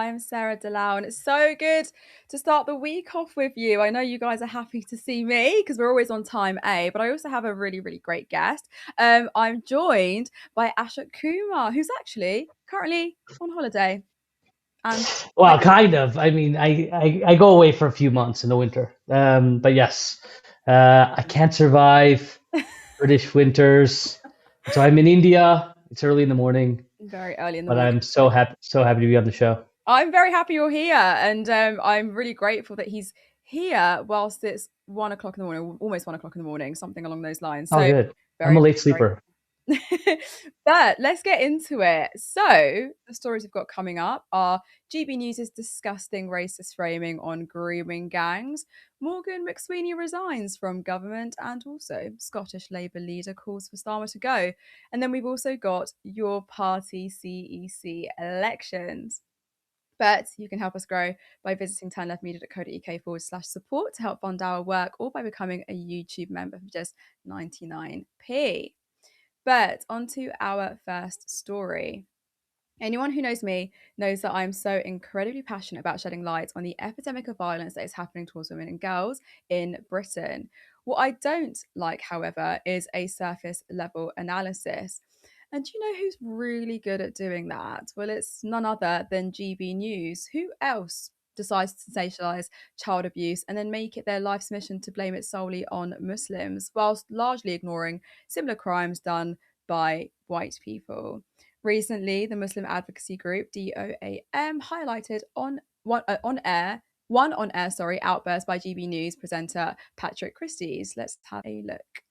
I'm Sarah Dallal, and it's so good to start the week off with you. I know you guys are happy to see me because we're always on time A, but I also have a really, really great guest. I'm joined by Ashok Kumar, who's actually currently on holiday. And Well, kind of. I mean, I go away for a few months in the winter. But yes, I can't survive British winters. So I'm in India. It's early in the morning, very early in the but morning. I'm so happy to be on the show. I'm very happy you're here, and I'm really grateful that he's here whilst it's 1 o'clock in the morning, almost 1 o'clock in the morning, something along those lines. Oh, So good. I'm very, a late very sleeper. but let's get into it. So, the stories we've got coming up are GB News' disgusting racist framing on grooming gangs, Morgan McSweeney resigns from government, and also Scottish Labour leader calls for Starmer to go. And then we've also got your party CEC elections. But you can help us grow by visiting turnleftmedia.co.uk/support to help fund our work or by becoming a YouTube member for just 99p. But on to our first story. Anyone who knows me knows that I'm so incredibly passionate about shedding light on the epidemic of violence that is happening towards women and girls in Britain. What I don't like, however, is a surface level analysis. And do you know who's really good at doing that? Well, it's none other than GB News. Who else decides to sensationalise child abuse and then make it their life's mission to blame it solely on Muslims, whilst largely ignoring similar crimes done by white people? Recently, the Muslim advocacy group DOAM highlighted one on air outburst by GB News presenter Patrick Christie's. Let's have a look.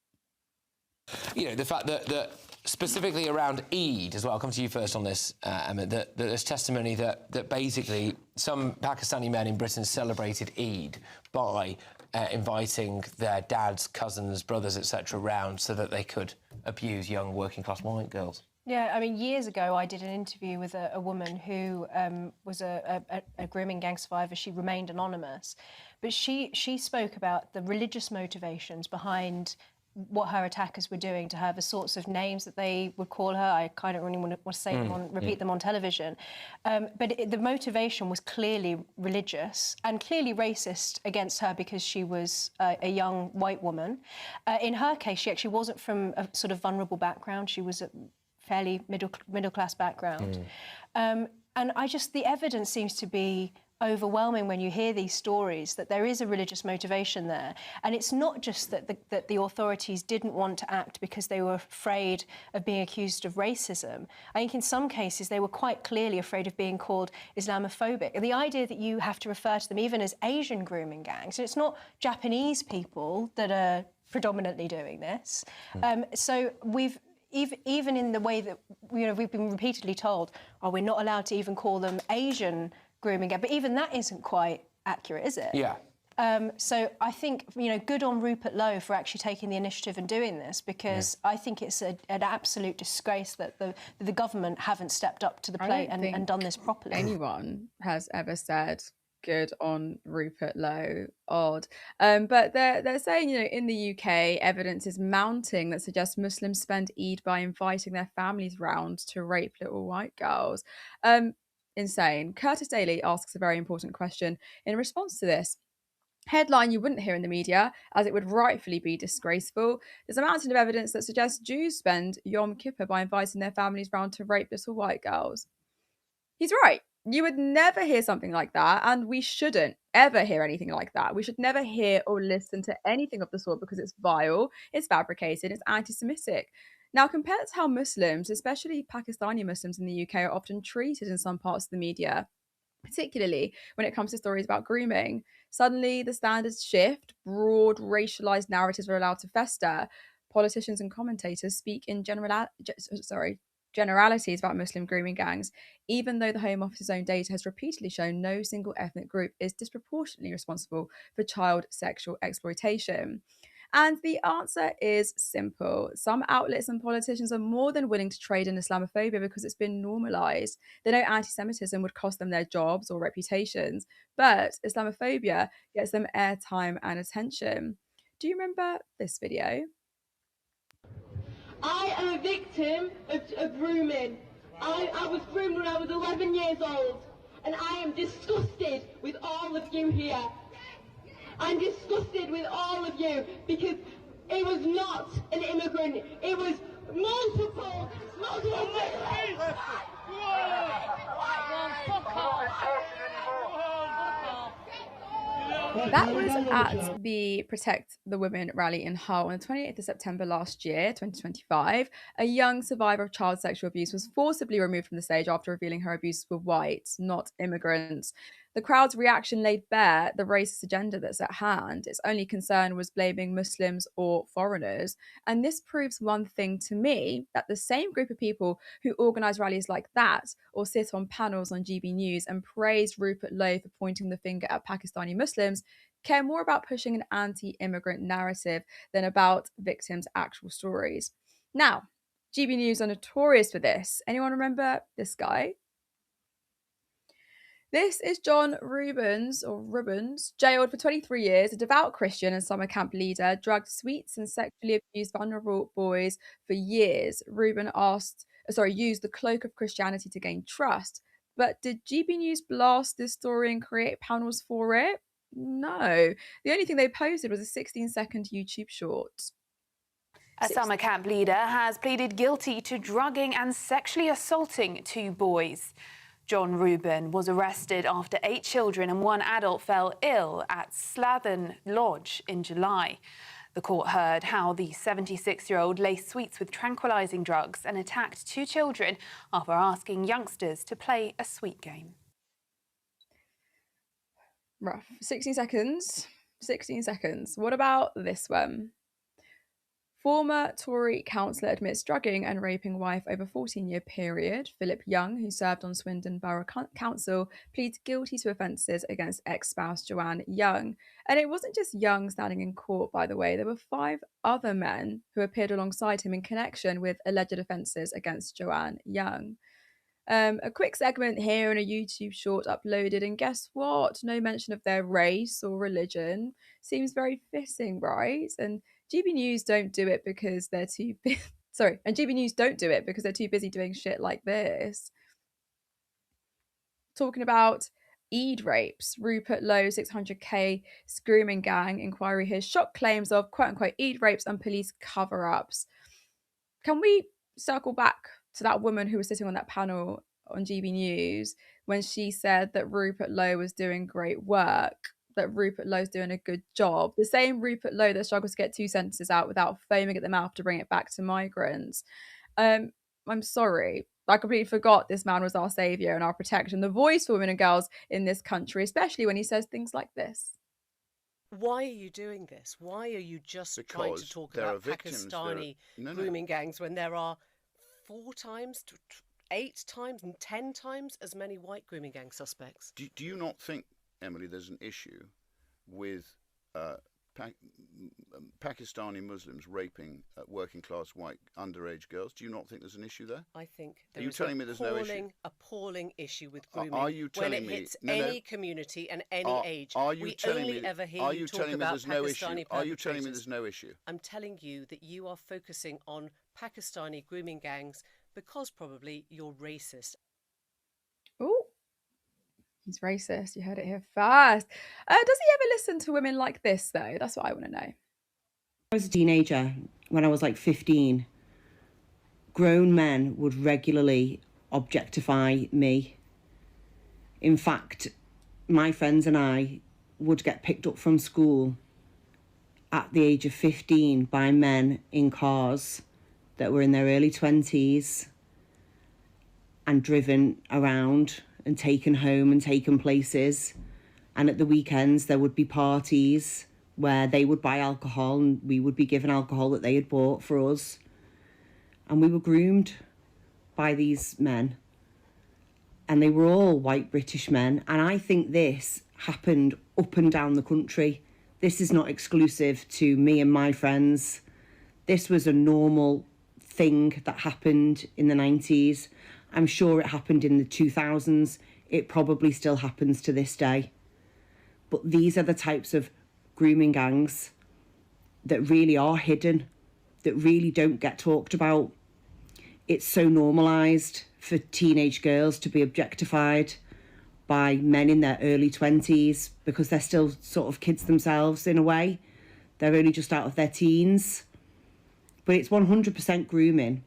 The fact that specifically around Eid as well, I'll come to you first on this, Emma, that there's testimony that basically some Pakistani men in Britain celebrated Eid by inviting their dads, cousins, brothers, etc. round so that they could abuse young working-class white girls. Yeah, I mean, years ago, I did an interview with a woman who was a grooming gang survivor. She remained anonymous, but she spoke about the religious motivations behind what her attackers were doing to her, the sorts of names that they would call her. I kind of really want to say them repeat them on television. But the motivation was clearly religious and clearly racist against her because she was a young white woman. In her case, she actually wasn't from a sort of vulnerable background. She was a fairly middle class background. And the evidence seems to be overwhelming when you hear these stories that there is a religious motivation there. And it's not just that the authorities didn't want to act because they were afraid of being accused of racism. I think in some cases they were quite clearly afraid of being called Islamophobic. And the idea that you have to refer to them even as Asian grooming gangs, and it's not Japanese people that are predominantly doing this. So even in the way that we've been repeatedly told, we're not allowed to even call them Asian grooming gang, but even that isn't quite accurate, is it? Yeah. So I think good on Rupert Lowe for actually taking the initiative and doing this, because I think it's an absolute disgrace that the government haven't stepped up to the plate and done this properly. Anyone has ever said good on Rupert Lowe. Odd. But they're saying, in the UK, evidence is mounting that suggests Muslims spend Eid by inviting their families round to rape little white girls. Insane. Curtis Daly asks a very important question in response to this. Headline you wouldn't hear in the media, as it would rightfully be disgraceful. There's a mountain of evidence that suggests Jews spend Yom Kippur by inviting their families round to rape little white girls. He's right. You would never hear something like that, and we shouldn't ever hear anything like that. We should never hear or listen to anything of the sort because it's vile, it's fabricated, it's anti-Semitic. Now, compared to how Muslims, especially Pakistani Muslims in the UK, are often treated in some parts of the media, particularly when it comes to stories about grooming, suddenly the standards shift, broad racialized narratives are allowed to fester. Politicians and commentators speak in generalities about Muslim grooming gangs, even though the Home Office's own data has repeatedly shown no single ethnic group is disproportionately responsible for child sexual exploitation. And the answer is simple. Some outlets and politicians are more than willing to trade in Islamophobia because it's been normalised. They know anti-Semitism would cost them their jobs or reputations, but Islamophobia gets them airtime and attention. Do you remember this video? I am a victim of grooming. I was groomed when I was 11 years old, and I am disgusted with all of you here. I'm disgusted with all of you because it was not an immigrant, it was multiple. That was at the Protect the Women rally in Hull on the 28th of September last year, 2025. A young survivor of child sexual abuse was forcibly removed from the stage after revealing her abuses were white, not immigrants. The crowd's reaction laid bare the racist agenda that's at hand. Its only concern was blaming Muslims or foreigners. And this proves one thing to me, that the same group of people who organise rallies like that or sit on panels on GB News and praise Rupert Lowe for pointing the finger at Pakistani Muslims care more about pushing an anti-immigrant narrative than about victims' actual stories. Now, GB News are notorious for this. Anyone remember this guy? This is John Rubens, jailed for 23 years, a devout Christian and summer camp leader, drugged sweets and sexually abused vulnerable boys for years. Used the cloak of Christianity to gain trust. But did GB News blast this story and create panels for it? No. The only thing they posted was a 16-second YouTube short. A summer camp leader has pleaded guilty to drugging and sexually assaulting 2 boys. John Reuben was arrested after 8 children and 1 adult fell ill at Slathern Lodge in July. The court heard how the 76-year-old laced sweets with tranquilizing drugs and attacked 2 children after asking youngsters to play a sweet game. Rough. 16 seconds. 16 seconds. What about this one? Former Tory councillor admits drugging and raping wife over 14-year period. Philip Young, who served on Swindon Borough Council, pleads guilty to offences against ex-spouse Joanne Young. And it wasn't just Young standing in court, by the way. There were 5 other men who appeared alongside him in connection with alleged offences against Joanne Young. A quick segment here in a YouTube short uploaded, and guess what? No mention of their race or religion. Seems very fitting, right? And GB News don't do it because they're too and GB News don't do it because they're too busy doing shit like this. Talking about Eid rapes, Rupert Lowe 600k grooming gang inquiry hears shock claims of quote-unquote Eid rapes and police cover-ups. Can we circle back to that woman who was sitting on that panel on GB News when she said that Rupert Lowe was doing great work, that Rupert Lowe's doing a good job? The same Rupert Lowe that struggles to get 2 sentences out without foaming at the mouth to bring it back to migrants. I'm sorry. I completely forgot this man was our saviour and our protection, the voice for women and girls in this country, especially when he says things like this. Why are you doing this? Why are you just trying to talk about Pakistani grooming gangs when there are 4 times, 8 times and 10 times as many white grooming gang suspects? Do you not think, Emily, there's an issue with Pakistani Muslims raping working-class white underage girls? Do you not think there's an issue there? I think there is an appalling issue with grooming when it hits any community and any age. We only ever hear you talk about Pakistani perpetrators. Are you telling me there's no issue? I'm telling you that you are focusing on Pakistani grooming gangs because probably you're racist. Oh, he's racist. You heard it here first. Does he ever listen to women like this, though? That's what I want to know. I was a teenager, when I was like 15, grown men would regularly objectify me. In fact, my friends and I would get picked up from school at the age of 15 by men in cars that were in their early 20s and driven around and taken home and taken places. And at the weekends there would be parties where they would buy alcohol and we would be given alcohol that they had bought for us. And we were groomed by these men. And they were all white British men. And I think this happened up and down the country. This is not exclusive to me and my friends. This was a normal thing that happened in the 90s. I'm sure it happened in the 2000s. It probably still happens to this day. But these are the types of grooming gangs that really are hidden, that really don't get talked about. It's so normalised for teenage girls to be objectified by men in their early 20s because they're still sort of kids themselves in a way. They're only just out of their teens. But it's 100% grooming.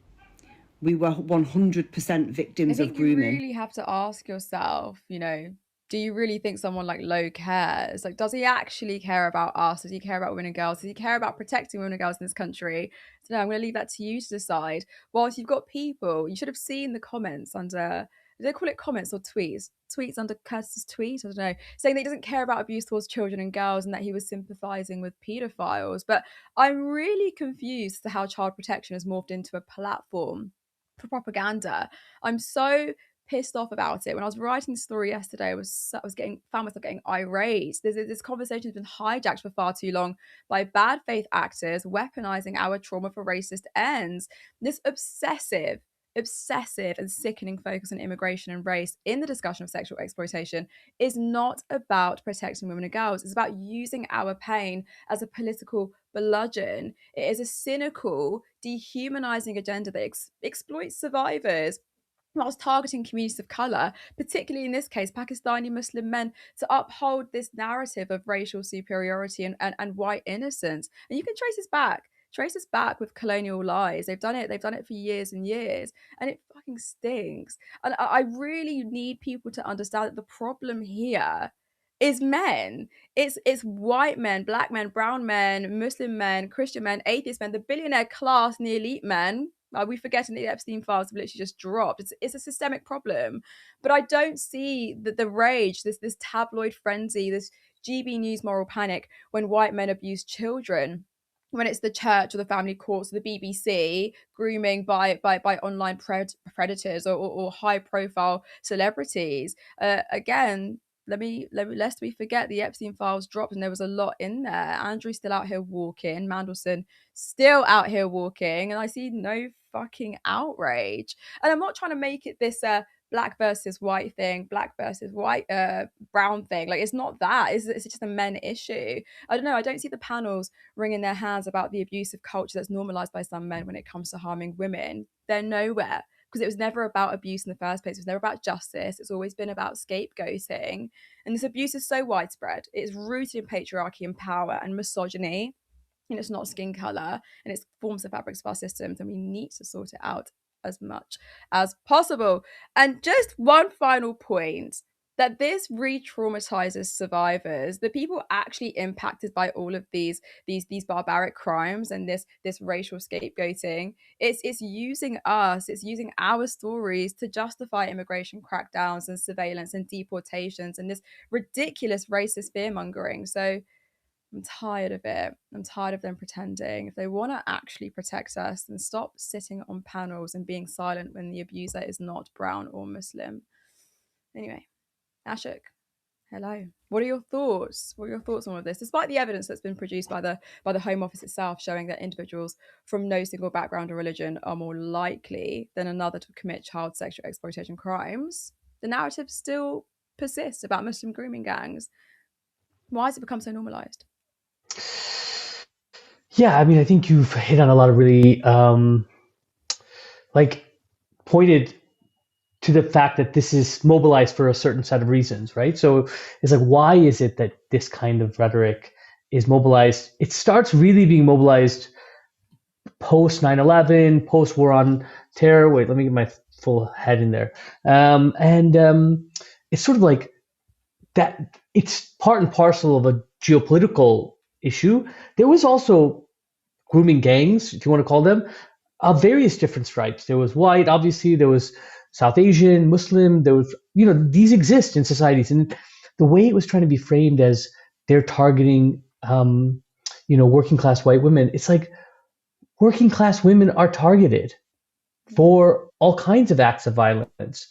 We were 100% victims of grooming. You really have to ask yourself, do you really think someone like Lowe cares? Like, does he actually care about us? Does he care about women and girls? Does he care about protecting women and girls in this country? So no, I'm going to leave that to you to decide. Whilst you've got people, you should have seen the comments under, do they call it comments or tweets? Tweets under Curtis's tweet, I don't know, saying that he doesn't care about abuse towards children and girls and that he was sympathising with paedophiles. But I'm really confused as to how child protection has morphed into a platform for propaganda. I'm so pissed off about it. When I was writing the story yesterday, I found myself getting irate. This conversation has been hijacked for far too long by bad faith actors weaponizing our trauma for racist ends. This obsessive and sickening focus on immigration and race in the discussion of sexual exploitation is not about protecting women and girls. It's about using our pain as a political bludgeon. It is a cynical, dehumanizing agenda that exploits survivors whilst targeting communities of colour, particularly in this case, Pakistani Muslim men, to uphold this narrative of racial superiority and white innocence. And you can trace this back with colonial lies. They've done it for years and years, and it fucking stinks. And I really need people to understand that the problem here is men. It's white men, black men, brown men, Muslim men, Christian men, atheist men, the billionaire class and the elite men. Are we forgetting that the Epstein files have literally just dropped? It's a systemic problem. But I don't see the rage, this tabloid frenzy, this GB News moral panic when white men abuse children, when it's the church or the family courts or the BBC grooming by online predators or high profile celebrities. Again, lest we forget, the Epstein files dropped and there was a lot in there. Andrew's still out here walking, Mandelson still out here walking, and I see no fucking outrage. And I'm not trying to make it this black versus white thing, black versus white brown thing. Like, it's not that. It's just a men issue. I don't know. I don't see the panels wringing their hands about the abusive culture that's normalized by some men when it comes to harming women. They're nowhere, because it was never about abuse in the first place. It was never about justice. It's always been about scapegoating. And this abuse is so widespread. It's rooted in patriarchy and power and misogyny. And it's not skin color, and it forms the fabrics of our systems, and we need to sort it out as much as possible. And just one final point, that this re-traumatizes survivors, the people actually impacted by all of these barbaric crimes and this racial scapegoating. It's using us, it's using our stories to justify immigration crackdowns and surveillance and deportations and this ridiculous racist fear-mongering. So I'm tired of it. I'm tired of them pretending. If they want to actually protect us, then stop sitting on panels and being silent when the abuser is not brown or Muslim. Anyway, Ashok, hello. What are your thoughts? What are your thoughts on all of this? Despite the evidence that's been produced by the Home Office itself showing that individuals from no single background or religion are more likely than another to commit child sexual exploitation crimes, the narrative still persists about Muslim grooming gangs. Why has it become so normalized? Yeah, I mean, I think you've hit on a lot of really pointed to the fact that this is mobilized for a certain set of reasons, right? So it's like, why is it that this kind of rhetoric is mobilized? It starts really being mobilized post 9/11, post war on terror. Wait, let me get my full head in there. It's sort of like that. It's part and parcel of a geopolitical issue. There was also grooming gangs, if you want to call them, of various different stripes. There was white, obviously, there was South Asian, Muslim, there was, these exist in societies. And the way it was trying to be framed as they're targeting, working class white women, it's like working class women are targeted for all kinds of acts of violence.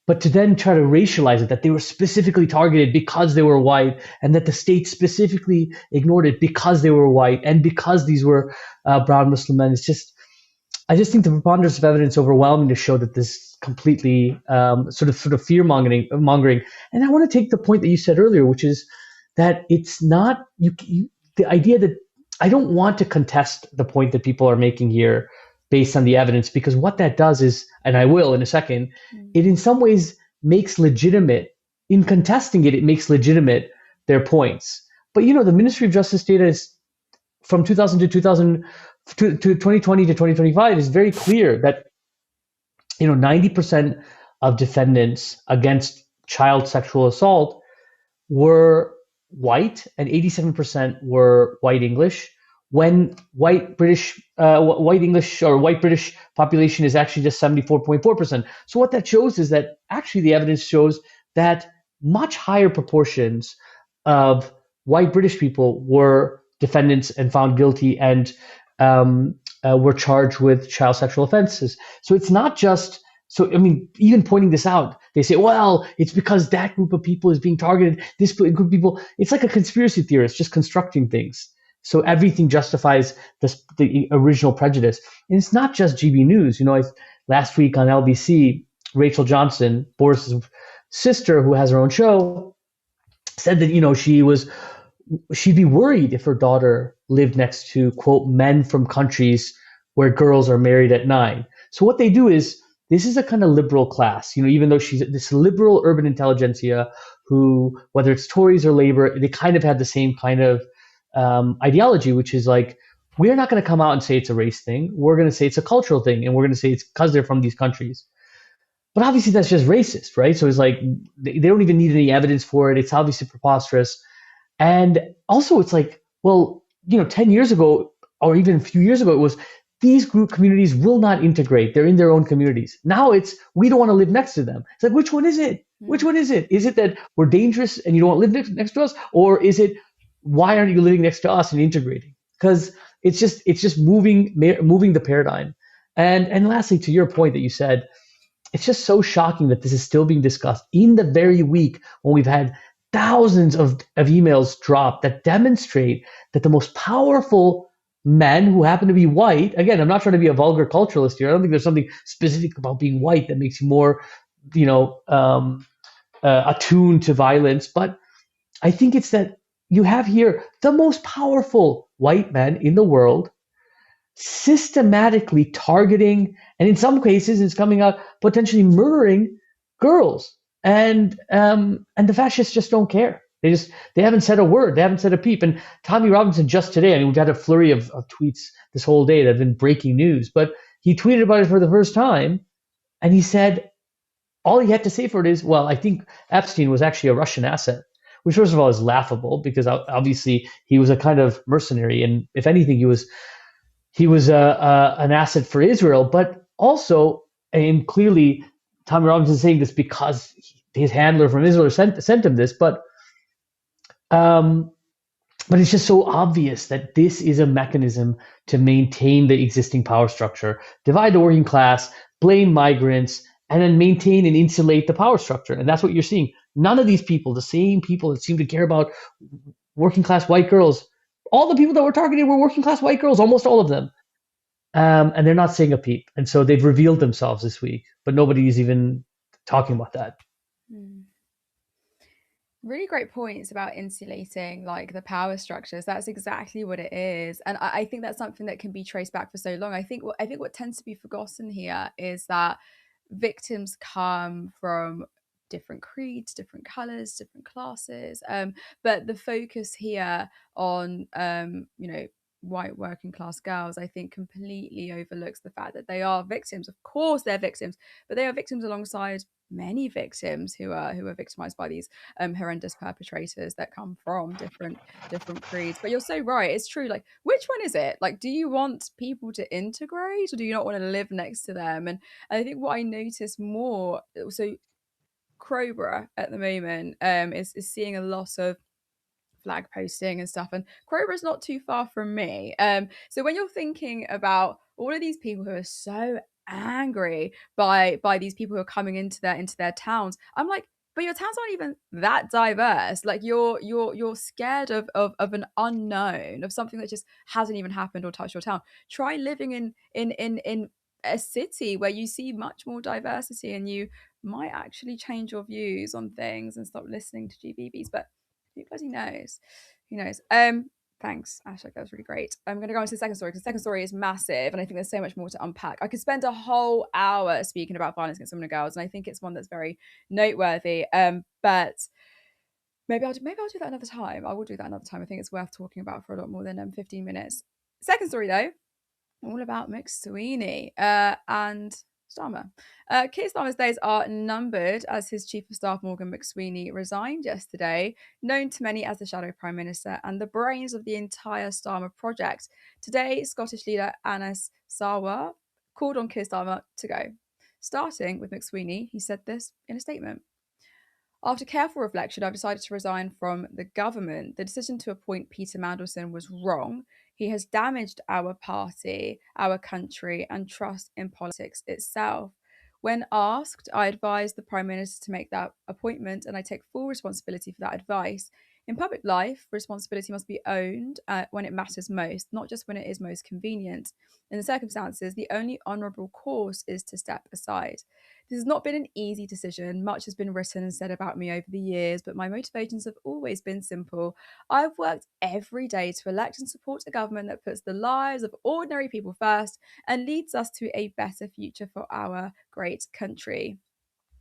But to then try to racialize it, that they were specifically targeted because they were white, and that the state specifically ignored it because they were white and because these were brown Muslim men, I just think the preponderance of evidence overwhelming to show that this completely sort of fear mongering. And I want to take the point that you said earlier, which is that it's not the idea that I don't want to contest the point that people are making here based on the evidence, because what that does is, and I will in a second, it in some ways makes legitimate in contesting it, it makes legitimate their points. But the Ministry of Justice data is from 2000 to 2020 to 2025 is very clear that 90% of defendants against child sexual assault were white and 87% were white English, when white English or white British population is actually just 74.4%. So what that shows is that actually the evidence shows that much higher proportions of white British people were defendants and found guilty and were charged with child sexual offenses. So it's not just, even pointing this out, they say, well, it's because that group of people is being targeted, this group of people, it's like a conspiracy theorist just constructing things. So everything justifies the original prejudice. And it's not just GB News. Last week on LBC, Rachel Johnson, Boris's sister, who has her own show, said that, she'd be worried if her daughter lived next to, quote, men from countries where girls are married at 9. So what they do is, this is a kind of liberal class, even though she's this liberal urban intelligentsia who, whether it's Tories or Labour, they kind of had the same kind of ideology, which is like, we're not going to come out and say it's a race thing. We're going to say it's a cultural thing. And we're going to say it's because they're from these countries. But obviously that's just racist, right? So it's like, they don't even need any evidence for it. It's obviously preposterous. And also it's like, well, 10 years ago, or even a few years ago, it was, these group communities will not integrate. They're in their own communities. Now it's, we don't want to live next to them. It's like, which one is it? Which one is it? Is it that we're dangerous and you don't want to live next to us? Or is it, why aren't you living next to us and integrating? Because it's just moving the paradigm. And lastly, to your point that you said, it's just so shocking that this is still being discussed in the very week when we've had thousands of emails dropped that demonstrate that the most powerful men who happen to be white, again, I'm not trying to be a vulgar culturalist here. I don't think there's something specific about being white that makes you more, attuned to violence. But I think it's that you have here the most powerful white men in the world systematically targeting, and in some cases it's coming out potentially murdering girls. And the fascists just don't care. They haven't said a word. They haven't said a peep. And Tommy Robinson just today, we've had a flurry of tweets this whole day that have been breaking news, but he tweeted about it for the first time, and he said all he had to say for it is, well, I think Epstein was actually a Russian asset, which first of all is laughable because obviously he was a kind of mercenary, and if anything, he was an asset for Israel. But also, and clearly, Tommy Robinson is saying this because his handler from Israel sent him this, but it's just so obvious that this is a mechanism to maintain the existing power structure, divide the working class, blame migrants, and then maintain and insulate the power structure. And that's what you're seeing. None of these people, the same people that seem to care about working class white girls, all the people that were targeted were working class white girls, almost all of them. And they're not saying a peep. And so they've revealed themselves this week, but nobody's even talking about that. Really great points about insulating like the power structures. That's exactly what it is. And I think that's something that can be traced back for so long. I think what tends to be forgotten here is that victims come from different creeds, different colors, different classes. But the focus here on white working class girls, I think, completely overlooks the fact that they are victims. Of course they're victims, but they are victims alongside many victims who are victimized by these horrendous perpetrators that come from different creeds. But you're so right, it's true. Like, which one is it? Like, do you want people to integrate, or do you not want to live next to them? And I think what I notice more, so Crowborough at the moment is seeing a lot of flag posting and stuff, and Crowborough's not too far from me. So when you're thinking about all of these people who are so angry by these people who are coming into their towns, I'm like, but your towns aren't even that diverse. Like, you're scared of an unknown, of something that just hasn't even happened or touched your town. Try living in a city where you see much more diversity, and you might actually change your views on things and stop listening to GBBs. But who bloody knows? Who knows? Thanks, Ashok. That was really great. I'm going to go on to the second story because the second story is massive and I think there's so much more to unpack. I could spend a whole hour speaking about violence against women and girls, and I think it's one that's very noteworthy. But maybe I'll do that another time. I will do that another time. I think it's worth talking about for a lot more than 15 minutes. Second story, though, all about McSweeney and Starmer. Keir Starmer's days are numbered as his Chief of Staff Morgan McSweeney resigned yesterday, known to many as the Shadow Prime Minister and the brains of the entire Starmer project. Today, Scottish leader Anas Sarwar called on Keir Starmer to go. Starting with McSweeney, he said this in a statement. After careful reflection, I've decided to resign from the government. The decision to appoint Peter Mandelson was wrong. He has damaged our party, our country, and trust in politics itself. When asked, I advised the Prime Minister to make that appointment, and I take full responsibility for that advice. In public life, responsibility must be owned when it matters most, not just when it is most convenient. In the circumstances, the only honourable course is to step aside. This has not been an easy decision. Much has been written and said about me over the years, but my motivations have always been simple. I've worked every day to elect and support a government that puts the lives of ordinary people first and leads us to a better future for our great country.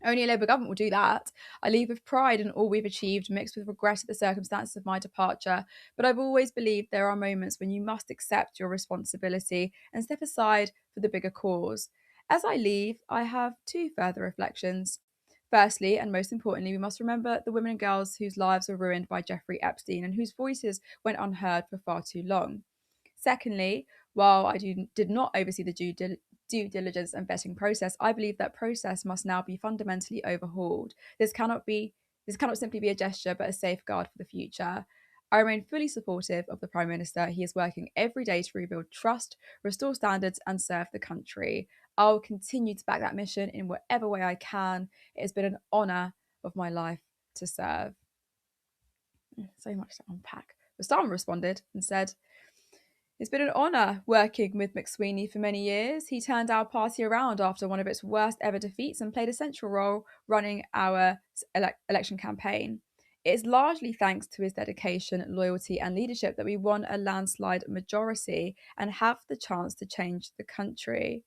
Only a Labour government will do that. I leave with pride in all we've achieved, mixed with regret at the circumstances of my departure. But I've always believed there are moments when you must accept your responsibility and step aside for the bigger cause. As I leave, I have two further reflections. Firstly, and most importantly, we must remember the women and girls whose lives were ruined by Jeffrey Epstein and whose voices went unheard for far too long. Secondly, while I did not oversee the due diligence and vetting process, I believe that process must now be fundamentally overhauled. This cannot simply be a gesture, but a safeguard for the future. I remain fully supportive of the Prime Minister. He is working every day to rebuild trust, restore standards, and serve the country. I will continue to back that mission in whatever way I can. It has been an honour of my life to serve. So much to unpack. But Starmer responded and said, it's been an honour working with McSweeney for many years. He turned our party around after one of its worst ever defeats and played a central role running our election campaign. It is largely thanks to his dedication, loyalty, and leadership that we won a landslide majority and have the chance to change the country.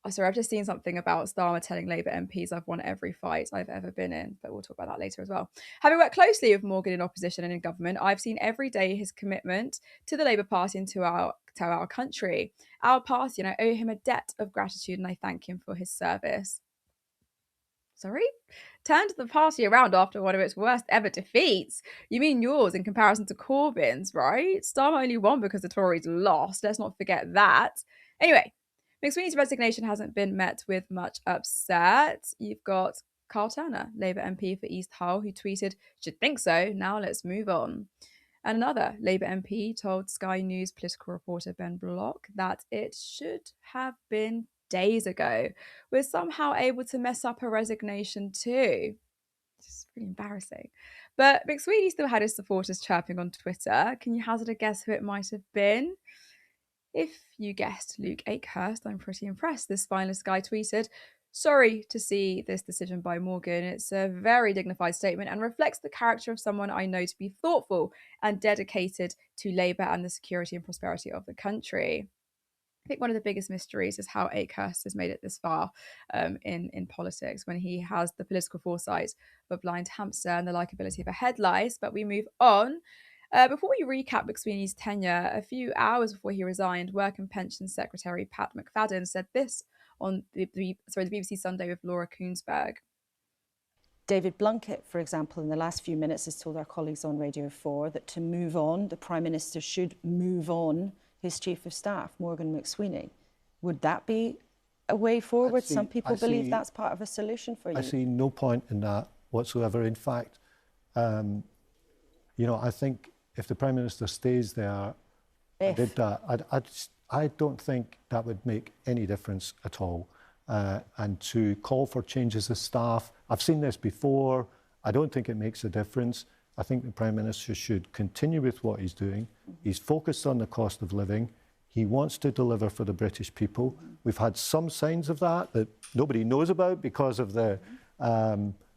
Oh, sorry, I've just seen something about Starmer telling Labour MPs I've won every fight I've ever been in, but we'll talk about that later as well. Having worked closely with Morgan in opposition and in government, I've seen every day his commitment to the Labour Party and to our country, our party, and I owe him a debt of gratitude and I thank him for his service. Sorry? Turned the party around after one of its worst ever defeats. You mean yours in comparison to Corbyn's, right? Starmer only won because the Tories lost. Let's not forget that. Anyway, McSweeney's resignation hasn't been met with much upset. You've got Carl Turner, Labour MP for East Hull, who tweeted, should think so, now let's move on. And another Labour MP told Sky News political reporter Ben Block that it should have been days ago. We're somehow able to mess up her resignation too. It's really embarrassing. But McSweeney still had his supporters chirping on Twitter. Can you hazard a guess who it might have been? If you guessed Luke Akehurst, I'm pretty impressed. This finalist guy tweeted, sorry to see this decision by Morgan. It's a very dignified statement and reflects the character of someone I know to be thoughtful and dedicated to Labour and the security and prosperity of the country. I think one of the biggest mysteries is how Akehurst has made it this far in politics, when he has the political foresight of a blind hamster and the likability of a head lice. But we move on. Before we recap McSweeney's tenure, a few hours before he resigned, Work and Pensions Secretary Pat McFadden said this on the BBC Sunday with Laura Koonsberg. David Blunkett, for example, in the last few minutes has told our colleagues on Radio 4 that to move on, the Prime Minister should move on his Chief of Staff, Morgan McSweeney. Would that be a way forward? Some people believe that's part of a solution for you. I see no point in that whatsoever. In fact, I think if the Prime Minister stays there, I don't think that would make any difference at all. And to call for changes of staff, I've seen this before. I don't think it makes a difference. I think the Prime Minister should continue with what he's doing. He's focused on the cost of living. He wants to deliver for the British people. We've had some signs of that nobody knows about because of the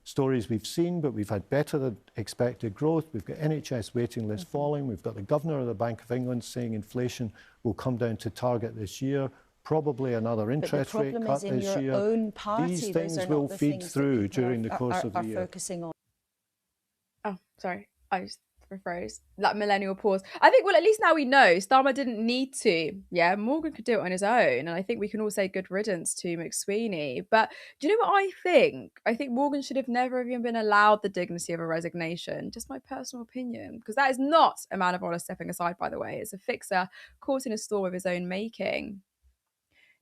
stories we've seen, but we've had better than expected growth. We've got NHS waiting lists falling. We've got the Governor of the Bank of England saying inflation will come down to target this year. Probably another interest rate cut this year. Own party, these things will feed through during the course of the year. Focusing on. Oh, sorry. I just froze. That millennial pause. I think, well, at least now we know Starmer didn't need to. Yeah, Morgan could do it on his own. And I think we can all say good riddance to McSweeney. But do you know what I think? I think Morgan should have never even been allowed the dignity of a resignation. Just my personal opinion. Because that is not a man of honour stepping aside, by the way. It's a fixer caught in a storm of his own making.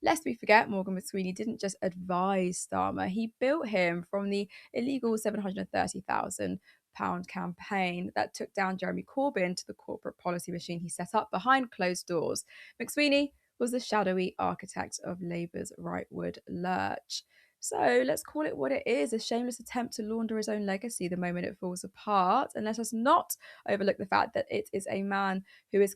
Lest we forget, Morgan McSweeney didn't just advise Starmer, he built him from the illegal £730,000 campaign that took down Jeremy Corbyn to the corporate policy machine he set up behind closed doors. McSweeney was the shadowy architect of Labour's rightward lurch. So let's call it what it is, a shameless attempt to launder his own legacy the moment it falls apart. And let us not overlook the fact that it is a man who is,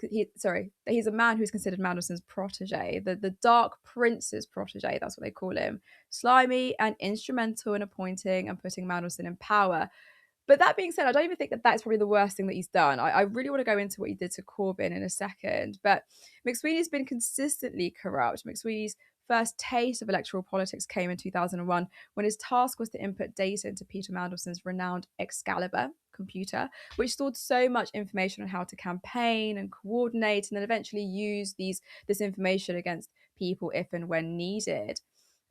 he's a man who's considered Mandelson's protege, the Dark Prince's protege, that's what they call him. Slimy and instrumental in appointing and putting Mandelson in power. But that being said, I don't even think that that's probably the worst thing that he's done. I really want to go into what he did to Corbyn in a second. But McSweeney's been consistently corrupt. McSweeney's first taste of electoral politics came in 2001 when his task was to input data into Peter Mandelson's renowned Excalibur computer, which stored so much information on how to campaign and coordinate and then eventually use this information against people if and when needed.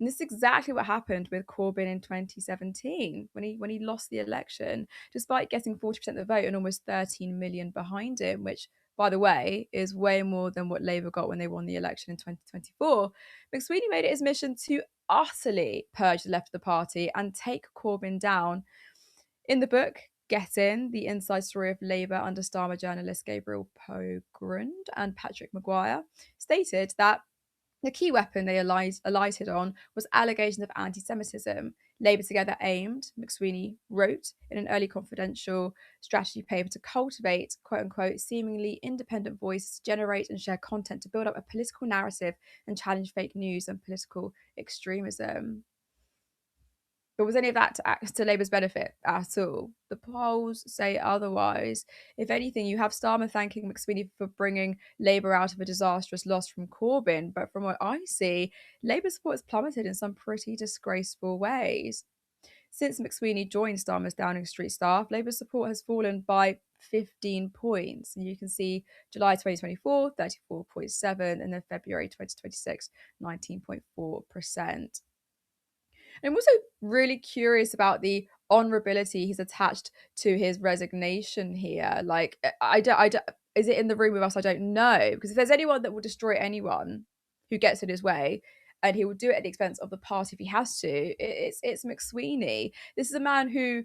And this is exactly what happened with Corbyn in 2017 when he lost the election, despite getting 40% of the vote and almost 13 million behind him, which, by the way, is way more than what Labour got when they won the election in 2024. McSweeney made it his mission to utterly purge the left of the party and take Corbyn down. In the book, Get In, the inside story of Labour under Starmer journalists Gabriel Pogrund and Patrick Maguire stated that the key weapon they alighted on was allegations of anti-Semitism. Labour Together aimed, McSweeney wrote in an early confidential strategy paper, to cultivate, quote-unquote, seemingly independent voices, generate and share content to build up a political narrative and challenge fake news and political extremism. But was any of that to Labour's benefit at all? The polls say otherwise. If anything, you have Starmer thanking McSweeney for bringing Labour out of a disastrous loss from Corbyn. But from what I see, Labour support has plummeted in some pretty disgraceful ways. Since McSweeney joined Starmer's Downing Street staff, Labour's support has fallen by 15 points. And you can see July 2024, 34.7, and then February 2026, 19.4%. I'm also really curious about the honourability he's attached to his resignation here. Like, I don't, is it in the room with us? I don't know. Because if there's anyone that will destroy anyone who gets in his way, and he will do it at the expense of the party if he has to, it's McSweeney. This is a man who,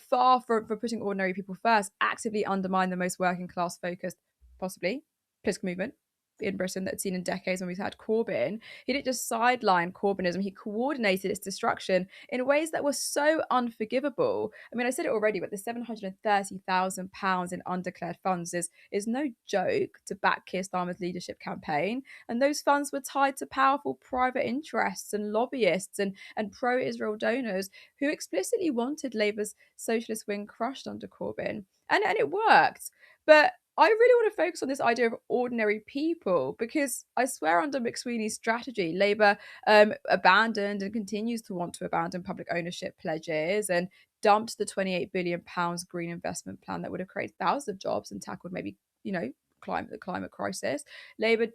far from putting ordinary people first, actively undermined the most working class focused, possibly, political movement in Britain that's seen in decades when we've had Corbyn. He didn't just sideline Corbynism, he coordinated its destruction in ways that were so unforgivable. I mean, I said it already, but the £730,000 in undeclared funds is no joke to back Keir Starmer's leadership campaign. And those funds were tied to powerful private interests and lobbyists and pro-Israel donors who explicitly wanted Labour's socialist wing crushed under Corbyn. And it worked. But I really want to focus on this idea of ordinary people, because I swear under McSweeney's strategy, Labour abandoned and continues to want to abandon public ownership pledges and dumped the £28 billion green investment plan that would have created thousands of jobs and tackled maybe, the climate crisis. Labour,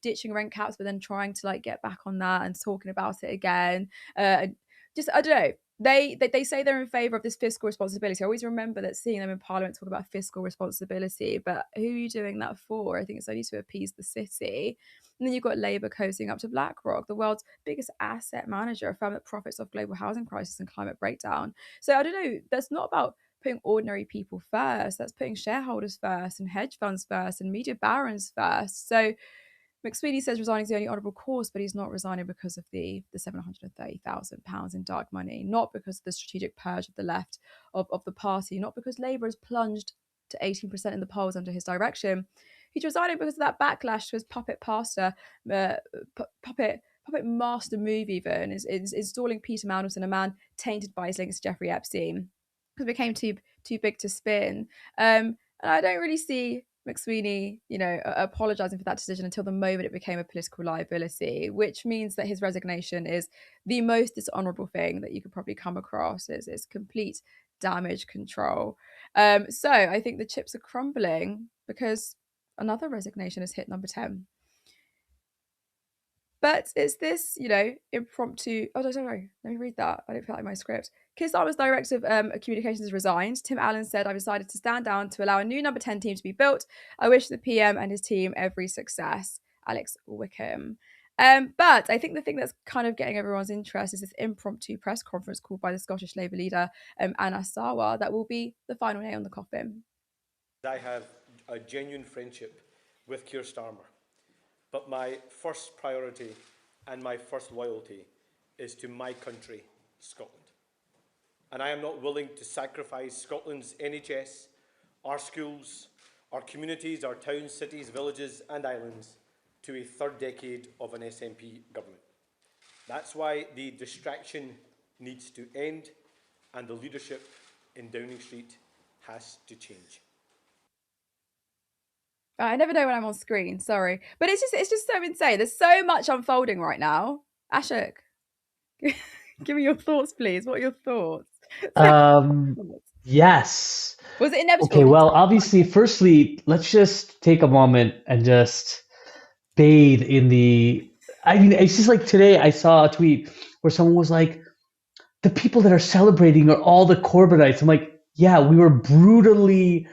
ditching rent caps, but then trying to get back on that and talking about it again. I don't know. They say they're in favour of this fiscal responsibility. I always remember that seeing them in Parliament talk about fiscal responsibility, but who are you doing that for? I think it's only to appease the city. And then you've got Labour cozying up to BlackRock, the world's biggest asset manager, a firm that profits off global housing crisis and climate breakdown. So I don't know, that's not about putting ordinary people first, that's putting shareholders first and hedge funds first and media barons first. So McSweeney says resigning is the only honourable course, but he's not resigning because of the £730,000 in dark money, not because of the strategic purge of the left of the party, not because Labour has plunged to 18% in the polls under his direction. He's resigning because of that backlash to his puppet puppet master move even is installing Peter Mandelson, a man tainted by his links to Jeffrey Epstein, because it became too big to spin. And I don't really see McSweeney, apologising for that decision until the moment it became a political liability, which means that his resignation is the most dishonourable thing that you could probably come across. Is complete damage control. So I think the chips are crumbling because another resignation has hit number 10. But it's this, impromptu. Oh, no, sorry. Let me read that. I don't feel like my script. Keir Starmer's director of communications has resigned. Tim Allen said, "I've decided to stand down to allow a new number 10 team to be built. I wish the PM and his team every success." Alex Wickham. But I think the thing that's kind of getting everyone's interest is this impromptu press conference called by the Scottish Labour leader, Anna Sarwar, that will be the final nail on the coffin. I have a genuine friendship with Keir Starmer. But my first priority and my first loyalty is to my country, Scotland. And I am not willing to sacrifice Scotland's NHS, our schools, our communities, our towns, cities, villages and islands to a third decade of an SNP government. That's why the distraction needs to end and the leadership in Downing Street has to change. I never know when I'm on screen, sorry. But it's just so insane. There's so much unfolding right now. Ashok, give me your thoughts, please. What are your thoughts? Yes. Was it inevitable? Okay, well, obviously, firstly, let's just take a moment and just bathe in the... I mean, it's just like today I saw a tweet where someone was like, the people that are celebrating are all the Corbynites. I'm like, yeah, we were brutally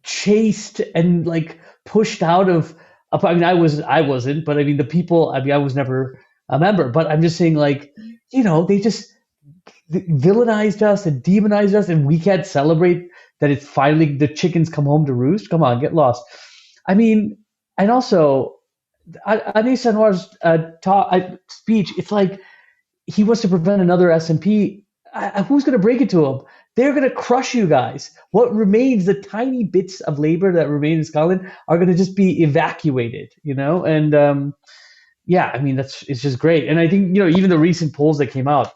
chased and like pushed out of... I mean, I wasn't, but I mean, the people... I mean, I was never a member, but I'm just saying, like, they just villainized us and demonized us, and we can't celebrate that it's finally the chickens come home to roost. Come on, get lost. I mean, and also Anis Anwar's speech, it's like he wants to prevent another SNP. Who's going to break it to him? They're going to crush you guys. What remains, the tiny bits of labor that remain in Scotland, are going to just be evacuated, And yeah, I mean, it's just great. And I think, even the recent polls that came out,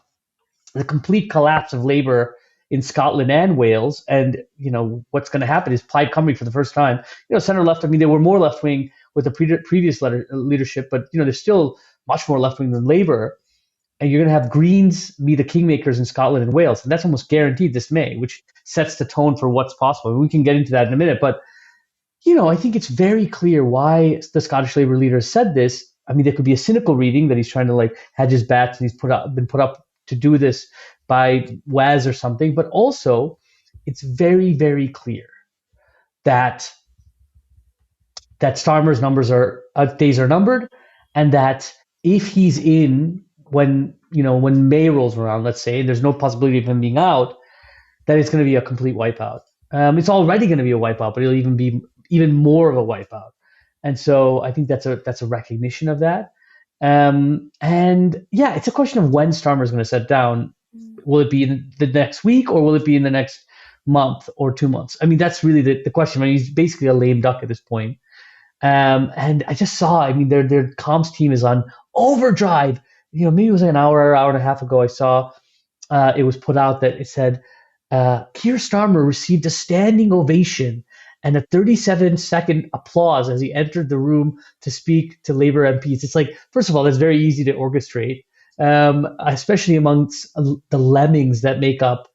the complete collapse of Labour in Scotland and Wales, and what's going to happen is Plaid Cymru for the first time. Centre left. I mean, they were more left wing with the previous leadership, but they're still much more left wing than Labour. And you're going to have Greens be the kingmakers in Scotland and Wales, and that's almost guaranteed this May, which sets the tone for what's possible. We can get into that in a minute, but I think it's very clear why the Scottish Labour leader said this. I mean, there could be a cynical reading that he's trying to hedge his bets, and he's been put up to do this by WAS or something, but also it's very, very clear that Starmer's days are numbered, and that if he's in when May rolls around, let's say, there's no possibility of him being out, that it's going to be a complete wipeout. It's already going to be a wipeout, but it'll even be even more of a wipeout. And so I think that's a recognition of that. And yeah, it's a question of when Starmer is going to set down. Will it be in the next week, or will it be in the next month or 2 months? I mean, that's really the question. I mean, he's basically a lame duck at this point. And I just saw, I mean, their comms team is on overdrive. Maybe it was like an hour and a half ago, I saw it was put out that it said, Keir Starmer received a standing ovation and a 37-second applause as he entered the room to speak to Labour MPs. It's like, first of all, that's very easy to orchestrate, especially amongst the lemmings that make up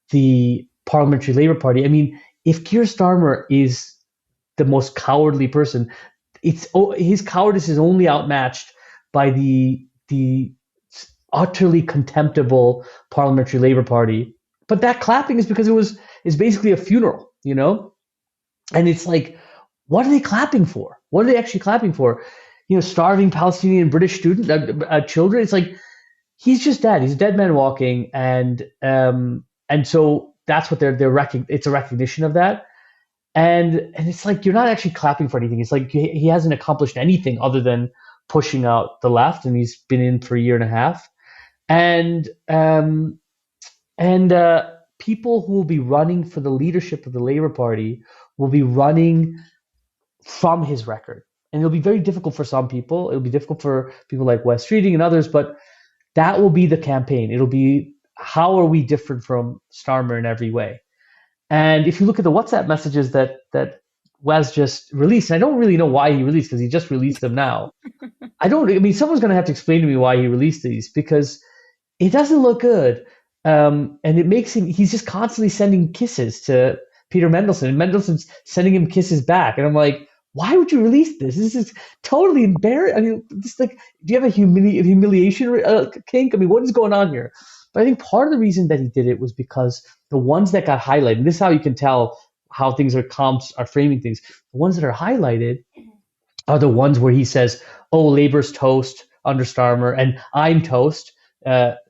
the Parliamentary Labour Party. I mean, if Keir Starmer is the most cowardly person, his cowardice is only outmatched by the utterly contemptible Parliamentary Labour Party. But that clapping is because it's basically a funeral, And it's like, what are they clapping for? What are they actually clapping for? Starving Palestinian British children. It's like, he's just dead. He's a dead man walking, and so that's what it's a recognition of that. And it's like, you're not actually clapping for anything. It's like he hasn't accomplished anything other than pushing out the left, and he's been in for a year and a half. And people who will be running for the leadership of the Labour Party will be running from his record. and it'll be very difficult for some people. It'll be difficult for people like Wes Streeting and others, but that will be the campaign. It'll be, how are we different from Starmer in every way? And if you look at the WhatsApp messages that Wes just released, and I don't really know why he released, because he just released them now. I mean, someone's going to have to explain to me why he released these, because it doesn't look good. And it makes him, he's just constantly sending kisses to Peter Mendelsohn, and Mendelssohn's sending him kisses back. And I'm like, why would you release this? This is totally embarrassing. I mean, just like, do you have a humiliation kink? I mean, what is going on here? But I think part of the reason that he did it was because the ones that got highlighted, and this is how you can tell how things are, comps are framing things. The ones that are highlighted are the ones where he says, oh, Labour's toast under Starmer, and I'm toast.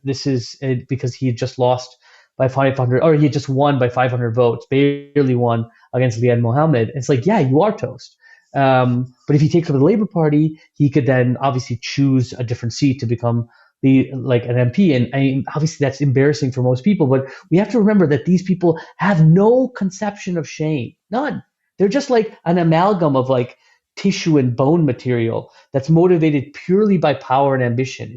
This is because he had just lost by 500, or he had just won by 500 votes, barely won against Liane Mohammed. It's like, yeah, you are toast. But if he takes over the Labour Party, he could then obviously choose a different seat to become like an MP. And I mean, obviously that's embarrassing for most people, but we have to remember that these people have no conception of shame. None. They're just like an amalgam of like tissue and bone material that's motivated purely by power and ambition.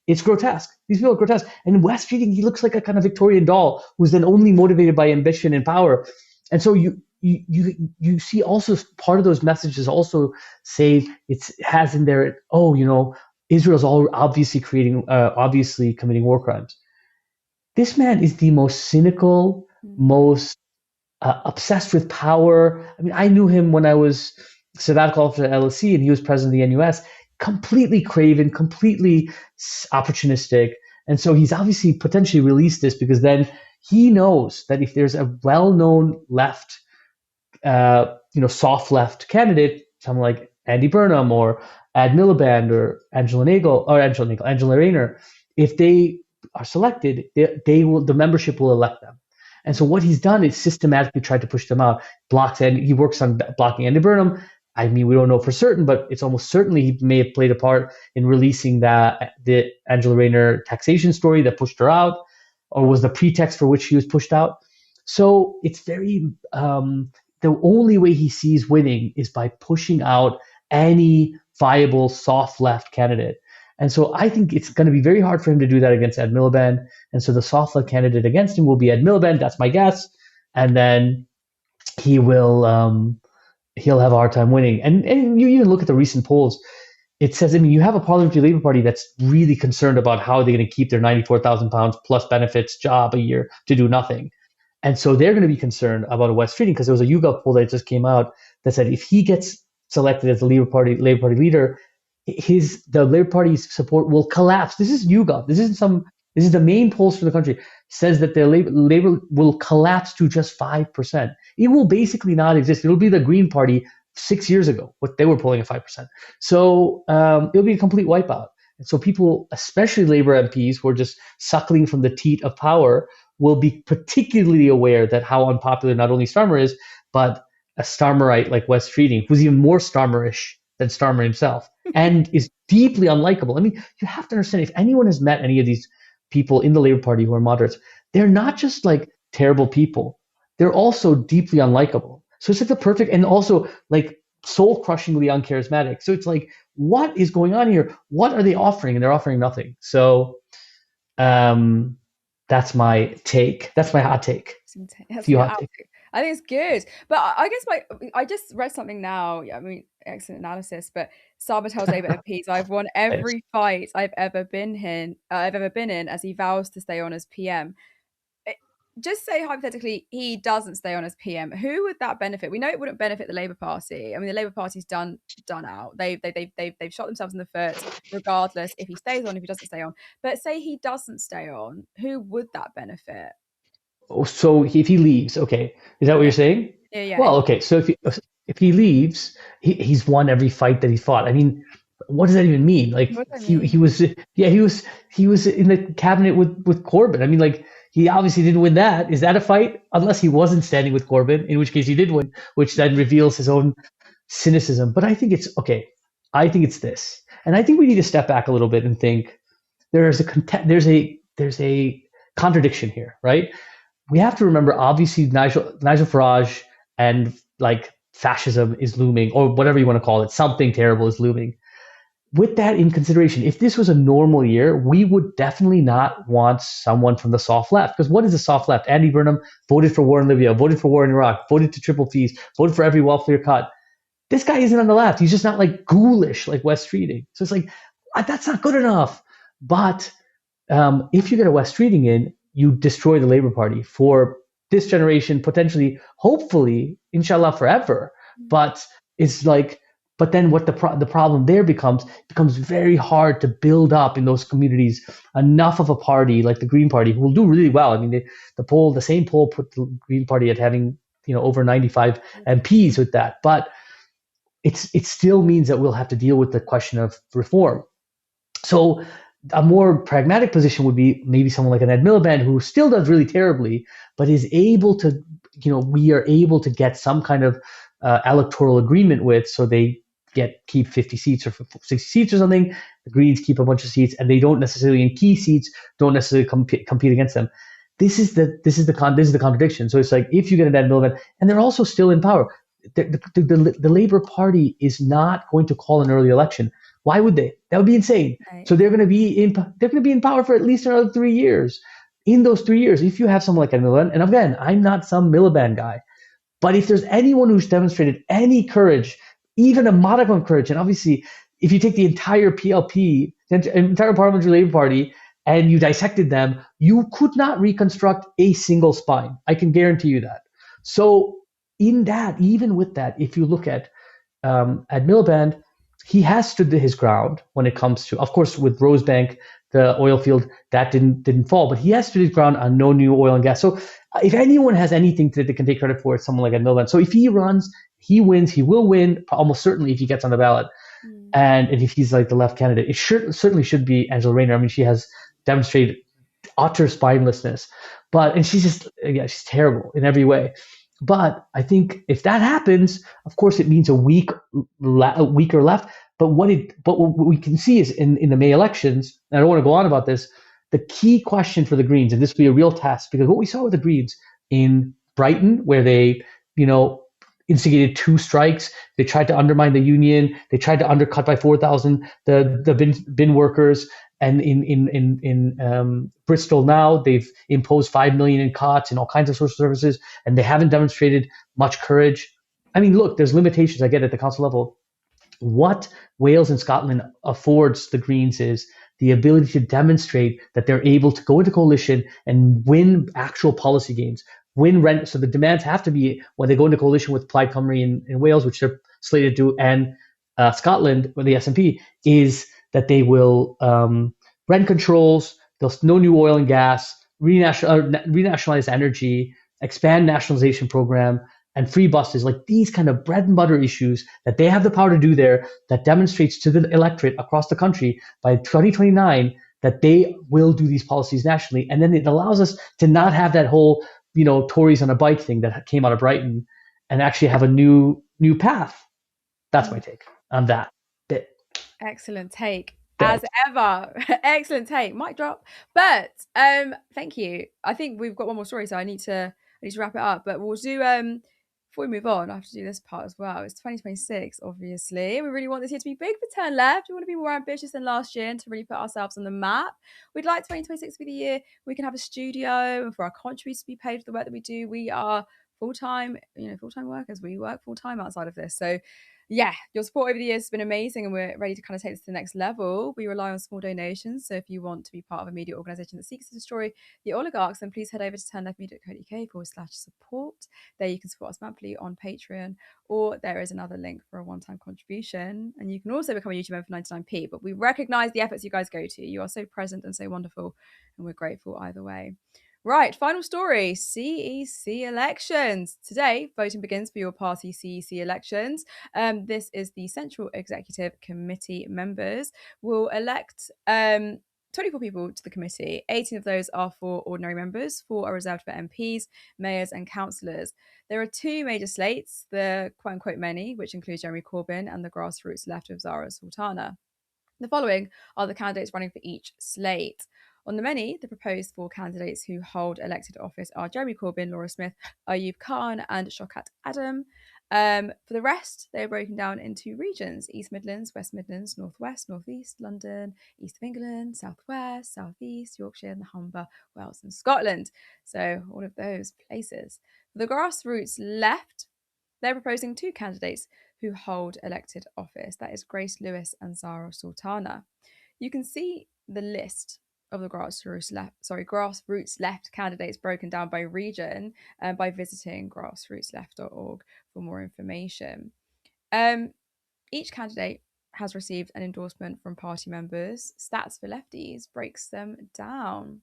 It's grotesque. These people are grotesque. And Wes Streeting, he looks like a kind of Victorian doll who's then only motivated by ambition and power. And so you see also part of those messages also say it has in there, oh, you know, Israel's all obviously committing war crimes. This man is the most cynical, most obsessed with power. I mean, I knew him when I was sabbatical after LSE, and he was president of the NUS. Completely craven, completely opportunistic, and so he's obviously potentially released this because then he knows that if there's a well-known left, soft left candidate, someone like Andy Burnham or Ad Miliband or Angela Rayner, if they are selected, the membership will elect them. And so what he's done is systematically tried to push them out. He works on blocking Andy Burnham. I mean, we don't know for certain, but it's almost certainly he may have played a part in releasing the Angela Rayner taxation story that pushed her out, or was the pretext for which she was pushed out. So it's very, the only way he sees winning is by pushing out any viable soft left candidate. And so I think it's going to be very hard for him to do that against Ed Miliband. And so the soft left candidate against him will be Ed Miliband. That's my guess. And then he'll have a hard time winning. And you even look at the recent polls. It says, I mean, you have a parliamentary Labour Party that's really concerned about how they're going to keep their £94,000 plus benefits job a year to do nothing. And so they're going to be concerned about a Wes Streeting, because there was a YouGov poll that just came out that said if he gets selected as the Labour Party leader, the Labour Party's support will collapse. This is YouGov. This is the main polls for the country. Says that the Labour will collapse to just 5%. It will basically not exist. It'll be the Green Party 6 years ago, what they were polling at 5%. So it'll be a complete wipeout. And so people, especially Labour MPs who are just suckling from the teat of power, will be particularly aware that how unpopular not only Starmer is, but a Starmerite like Wes Streeting, who's even more Starmerish than Starmer himself, and is deeply unlikable. I mean, you have to understand, if anyone has met any of these people in the Labour Party who are moderates, they're not just like terrible people. They're also deeply unlikable. So it's like the perfect, and also like soul-crushingly uncharismatic. So it's like, what is going on here? What are they offering? And they're offering nothing. So that's my take. That's my hot take. I think it's good. But I guess I just read something now. I mean, excellent analysis. But Starmer tells Labour MPs, "I've won every fight I've ever been in, as he vows to stay on as PM." Just say hypothetically he doesn't stay on as PM. Who would that benefit? We know it wouldn't benefit the Labour Party. I mean, the Labour Party's done out. They've shot themselves in the foot, regardless if he stays on, if he doesn't stay on. But say he doesn't stay on, who would that benefit? So if he leaves, okay, is that what you're saying? Yeah. Well, okay. So if he leaves, he's won every fight that he fought. I mean, what does that even mean? Like he was in the cabinet with Corbyn. I mean, like, he obviously didn't win that. Is that a fight? Unless he wasn't standing with Corbyn, in which case he did win, which then reveals his own cynicism. But I think it's okay. I think it's this, and I think we need to step back a little bit and think there's a contradiction here, right? We have to remember, obviously, Nigel Farage and like fascism is looming, or whatever you want to call it, something terrible is looming. With that in consideration, if this was a normal year, we would definitely not want someone from the soft left. Because what is the soft left? Andy Burnham voted for war in Libya, voted for war in Iraq, voted to triple fees, voted for every welfare cut. This guy isn't on the left. He's just not like ghoulish like Wes Streeting. So it's like, that's not good enough. But if you get a Wes Streeting in, you destroy the Labour Party for this generation, potentially, hopefully, inshallah, forever. But it's like, but then what the problem there becomes very hard to build up in those communities enough of a party like the Green Party, who will do really well. I mean, the same poll put the Green Party at having over 95 MPs with that, but it still means that we'll have to deal with the question of reform. So a more pragmatic position would be maybe someone like an Ed Miliband, who still does really terribly, but is able to, we are able to get some kind of electoral agreement with, so they keep 50 seats or 60 seats or something. The Greens keep a bunch of seats, and they don't necessarily, in key seats, don't necessarily compete against them. This is the contradiction. So it's like, if you get an Ed Miliband, and they're also still in power, the Labour Party is not going to call an early election. Why would they? That would be insane. Right. So they're going to be in power for at least another 3 years. In those 3 years, if you have someone like Ed Miliband, and again, I'm not some Miliband guy, but if there's anyone who's demonstrated any courage, even a modicum of courage, and obviously, if you take the entire PLP, the entire Parliamentary Labour Party, and you dissected them, you could not reconstruct a single spine. I can guarantee you that. So in that, even with that, if you look at Miliband, he has stood his ground when it comes to, of course, with Rosebank, the oil field, that didn't fall, but he has stood his ground on no new oil and gas. So if anyone has anything that they can take credit for, it's someone like Ed Miliband. So if he runs, he wins. He will win almost certainly if he gets on the ballot. And if he's like the left candidate, it certainly should be Angela Rayner. I mean, she has demonstrated utter spinelessness, and she's terrible in every way. But I think if that happens, of course, it means a weaker left. But what we can see is in the May elections, and I don't want to go on about this, the key question for the Greens, and this will be a real test, because what we saw with the Greens in Brighton, where they, instigated 2 strikes, they tried to undermine the union, they tried to undercut by 4,000 the bin workers, and in Bristol now, they've imposed 5 million in cuts and all kinds of social services, and they haven't demonstrated much courage. I mean, look, there's limitations, I get at the council level. What Wales and Scotland affords the Greens is the ability to demonstrate that they're able to go into coalition and win actual policy gains, win rent. So the demands have to be, when they go into coalition with Plaid Cymru in Wales, which they're slated to do, and Scotland, with the SNP, is that they will rent controls, there's no new oil and gas, renationalize energy, expand nationalization program, and free buses, like these kind of bread and butter issues that they have the power to do there, that demonstrates to the electorate across the country by 2029 that they will do these policies nationally. And then it allows us to not have that whole, Tories on a bike thing that came out of Brighton, and actually have a new path. That's my take on that bit. Excellent take. As ever. Excellent take. Mic drop. But thank you. I think we've got one more story, so I need to wrap it up. But we'll do before we move on, I have to do this part as well. It's 2026, obviously. We really want this year to be big for Turn Left. We want to be more ambitious than last year and to really put ourselves on the map. We'd like 2026 to be the year we can have a studio and for our contributors to be paid for the work that we do. We are full-time workers. We work full-time outside of this. So yeah, your support over the years has been amazing, and we're ready to kind of take this to the next level. We rely on small donations, so if you want to be part of a media organisation that seeks to destroy the oligarchs, then please head over to turnleftmedia.co.uk/support. There you can support us monthly on Patreon, or there is another link for a one-time contribution, and you can also become a YouTube member for 99p. But we recognise the efforts you guys go to. You are so present and so wonderful, and we're grateful either way. Right, final story, CEC elections. Today, voting begins for your party CEC elections. This is the Central Executive Committee members will elect 24 people to the committee. 18 of those are for ordinary members, 4 are reserved for MPs, mayors and councillors. There are 2 major slates, the quote-unquote many, which includes Jeremy Corbyn, and the grassroots left of Zara Sultana. The following are the candidates running for each slate. On the many, the proposed 4 candidates who hold elected office are Jeremy Corbyn, Laura Smith, Ayub Khan and Shokat Adam. For the rest, they're broken down into regions: East Midlands, West Midlands, North West, North East, London, East of England, South West, South East, Yorkshire, and the Humber, Wales, and Scotland. So all of those places. For the grassroots left, they're proposing 2 candidates who hold elected office. That is Grace Lewis and Zara Sultana. You can see the list of the grassroots left candidates broken down by region by visiting grassrootsleft.org for more information. Each candidate has received an endorsement from party members. Stats for Lefties breaks them down.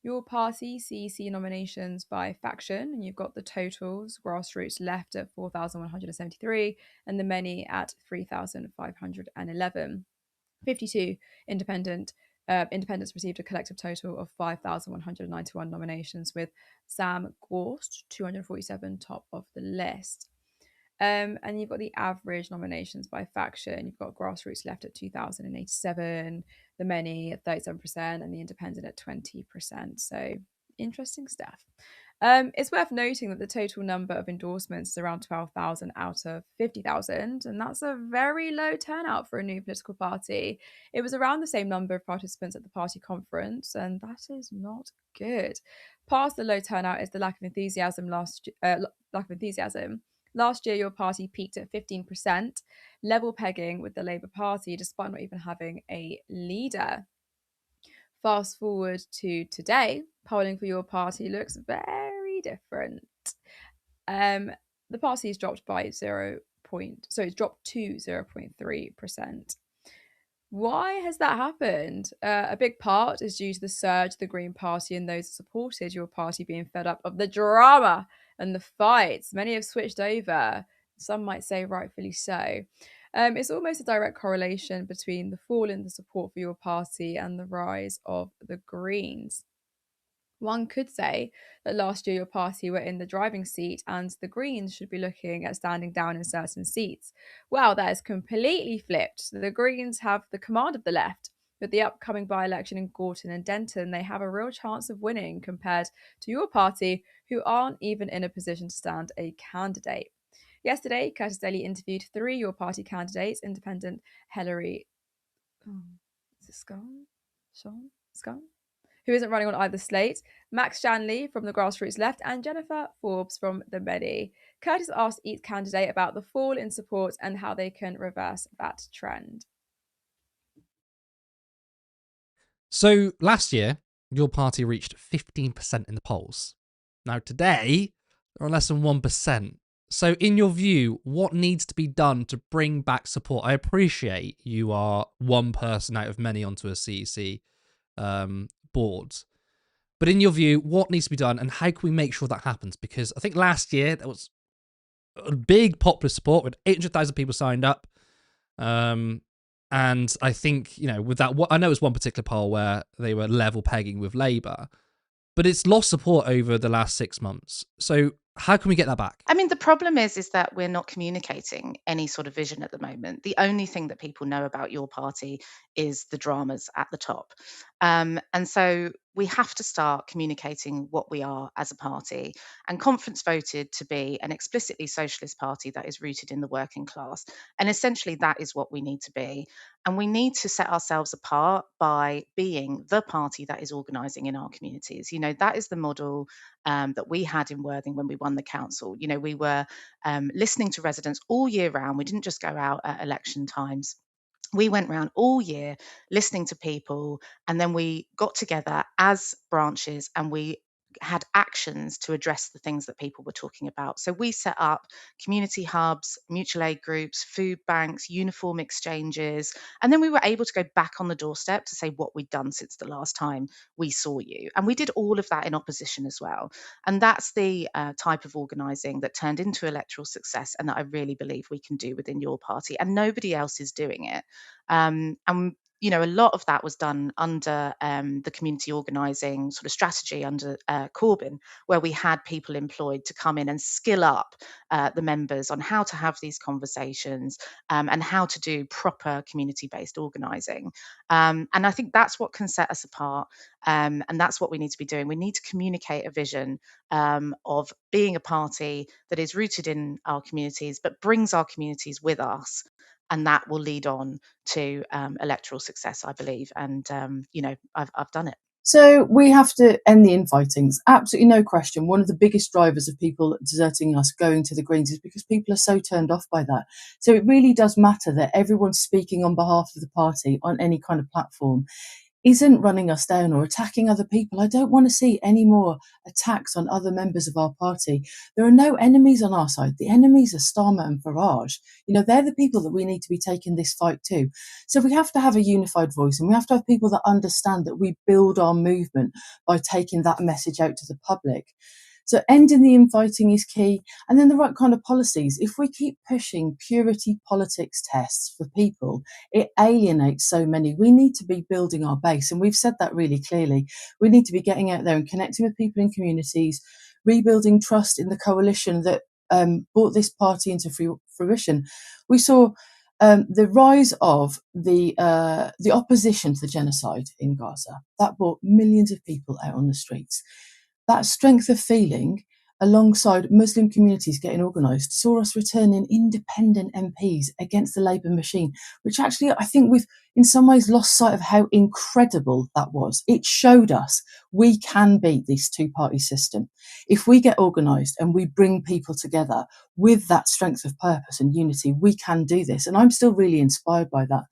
Your party CEC nominations by faction, and you've got the totals: grassroots left at 4,173 and the many at 3,511. 52 independents received a collective total of 5,191 nominations, with Sam Gorst, 247, top of the list. And you've got the average nominations by faction. You've got grassroots left at 2,087, the many at 37%, and the independent at 20%. So interesting stuff. It's worth noting that the total number of endorsements is around 12,000 out of 50,000, and that's a very low turnout for a new political party. It was around the same number of participants at the party conference, and that is not good. Past the low turnout is the lack of enthusiasm. Last year, your party peaked at 15%, level pegging with the Labour Party, despite not even having a leader. Fast forward to today, polling for your party looks very different. The party has dropped by it's dropped to 0.3%. Why has that happened? A big part is due to the surge of the Green Party and those who supported your party being fed up of the drama and the fights. Many have switched over, some might say rightfully so. It's almost a direct correlation between the fall in the support for your party and the rise of the Greens. One could say that last year your party were in the driving seat and the Greens should be looking at standing down in certain seats. Well, that is completely flipped. The Greens have the command of the left. With the upcoming by-election in Gorton and Denton, they have a real chance of winning compared to your party, who aren't even in a position to stand a candidate. Yesterday, Curtis Daly interviewed 3 your party candidates: independent Hilary Scone, who isn't running on either slate, Max Shanley from the grassroots left, and Jennifer Forbes from the Medi. Curtis asked each candidate about the fall in support and how they can reverse that trend. So last year, your party reached 15% in the polls. Now today, they're on less than 1%. So in your view, what needs to be done to bring back support? I appreciate you are one person out of many onto a CEC board. But in your view, what needs to be done and how can we make sure that happens? Because I think last year there was a big popular support with 800,000 people signed up. And I think, with that, I know it was one particular poll where they were level pegging with Labour, but it's lost support over the last 6 months. So how can we get that back? I mean, the problem is that we're not communicating any sort of vision at the moment. The only thing that people know about your party is the dramas at the top. And so we have to start communicating what we are as a party. And Conference voted to be an explicitly socialist party that is rooted in the working class. And essentially, that is what we need to be. And we need to set ourselves apart by being the party that is organising in our communities. That is the model that we had in Worthing when we won the council. We were listening to residents all year round. We didn't just go out at election times. We went around all year listening to people, and then we got together as branches and we had actions to address the things that people were talking about. So we set up community hubs, mutual aid groups, food banks, uniform exchanges, and then we were able to go back on the doorstep to say what we'd done since the last time we saw you. And we did all of that in opposition as well. And that's the type of organising that turned into electoral success and that I really believe we can do within your party. And nobody else is doing it. And a lot of that was done under the community organising sort of strategy under Corbyn, where we had people employed to come in and skill up the members on how to have these conversations and how to do proper community-based organising. And I think that's what can set us apart. And that's what we need to be doing. We need to communicate a vision of being a party that is rooted in our communities, but brings our communities with us. And that will lead on to electoral success, I believe. And, I've done it. So we have to end the infightings. Absolutely no question. One of the biggest drivers of people deserting us, going to the Greens, is because people are so turned off by that. So it really does matter that everyone's speaking on behalf of the party on any kind of platform isn't running us down or attacking other people. I don't want to see any more attacks on other members of our party. There are no enemies on our side. The enemies are Starmer and Farage. They're the people that we need to be taking this fight to. So we have to have a unified voice, and we have to have people that understand that we build our movement by taking that message out to the public. So ending the infighting is key, and then the right kind of policies. If we keep pushing purity politics tests for people, it alienates so many. We need to be building our base, and we've said that really clearly. We need to be getting out there and connecting with people in communities, rebuilding trust in the coalition that brought this party into fruition. We saw the rise of the opposition to the genocide in Gaza. That brought millions of people out on the streets. That strength of feeling, alongside Muslim communities getting organised, saw us returning independent MPs against the Labour machine, which actually I think we've in some ways lost sight of how incredible that was. It showed us we can beat this two-party system. If we get organised and we bring people together with that strength of purpose and unity, we can do this. And I'm still really inspired by that.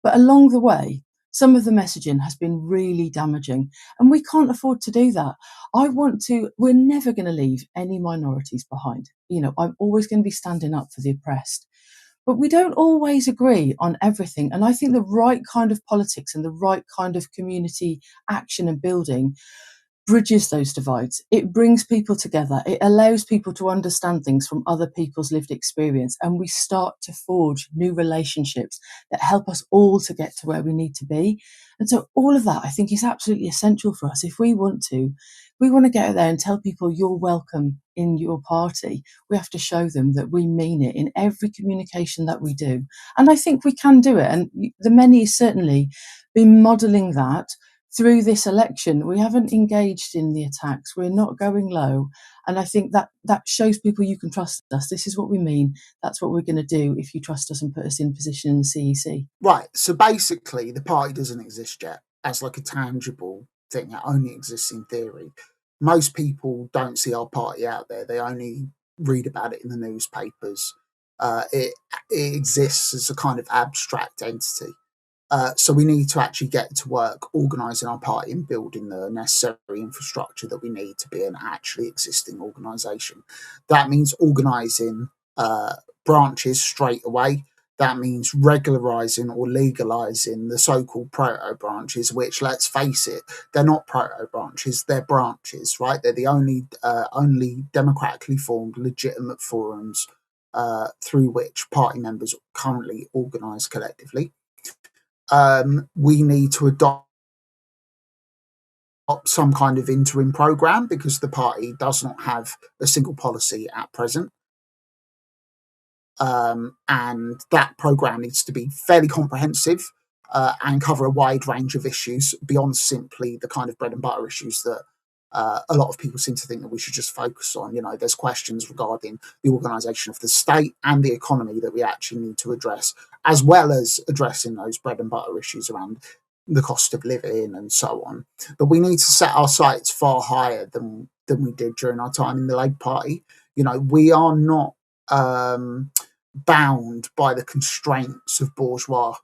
But along the way, some of the messaging has been really damaging, and we can't afford to do that. We're never going to leave any minorities behind. I'm always going to be standing up for the oppressed. But we don't always agree on everything. And I think the right kind of politics and the right kind of community action and building bridges those divides. It brings people together. It allows people to understand things from other people's lived experience. And we start to forge new relationships that help us all to get to where we need to be. And so all of that, I think, is absolutely essential for us. If we want to get out there and tell people you're welcome in your party, we have to show them that we mean it in every communication that we do. And I think we can do it. And the many certainly been modelling that through this election. We haven't engaged in the attacks. We're not going low. And I think that shows people you can trust us. This is what we mean. That's what we're going to do if you trust us and put us in position in the CEC. Right. So basically, the party doesn't exist yet as like a tangible thing. It only exists in theory. Most people don't see our party out there. They only read about it in the newspapers. It exists as a kind of abstract entity. So we need to actually get to work organising our party and building the necessary infrastructure that we need to be an actually existing organisation. That means organising branches straight away. That means regularising or legalising the so-called proto-branches, which, let's face it, they're not proto-branches, they're branches, right? They're the only democratically formed legitimate forums through which party members currently organise collectively. We need to adopt some kind of interim programme because the party does not have a single policy at present. And that programme needs to be fairly comprehensive and cover a wide range of issues beyond simply the kind of bread and butter issues that a lot of people seem to think that we should just focus on. There's questions regarding the organisation of the state and the economy that we actually need to address, as well as addressing those bread and butter issues around the cost of living and so on. But we need to set our sights far higher than we did during our time in the Labour Party. We are not bound by the constraints of bourgeois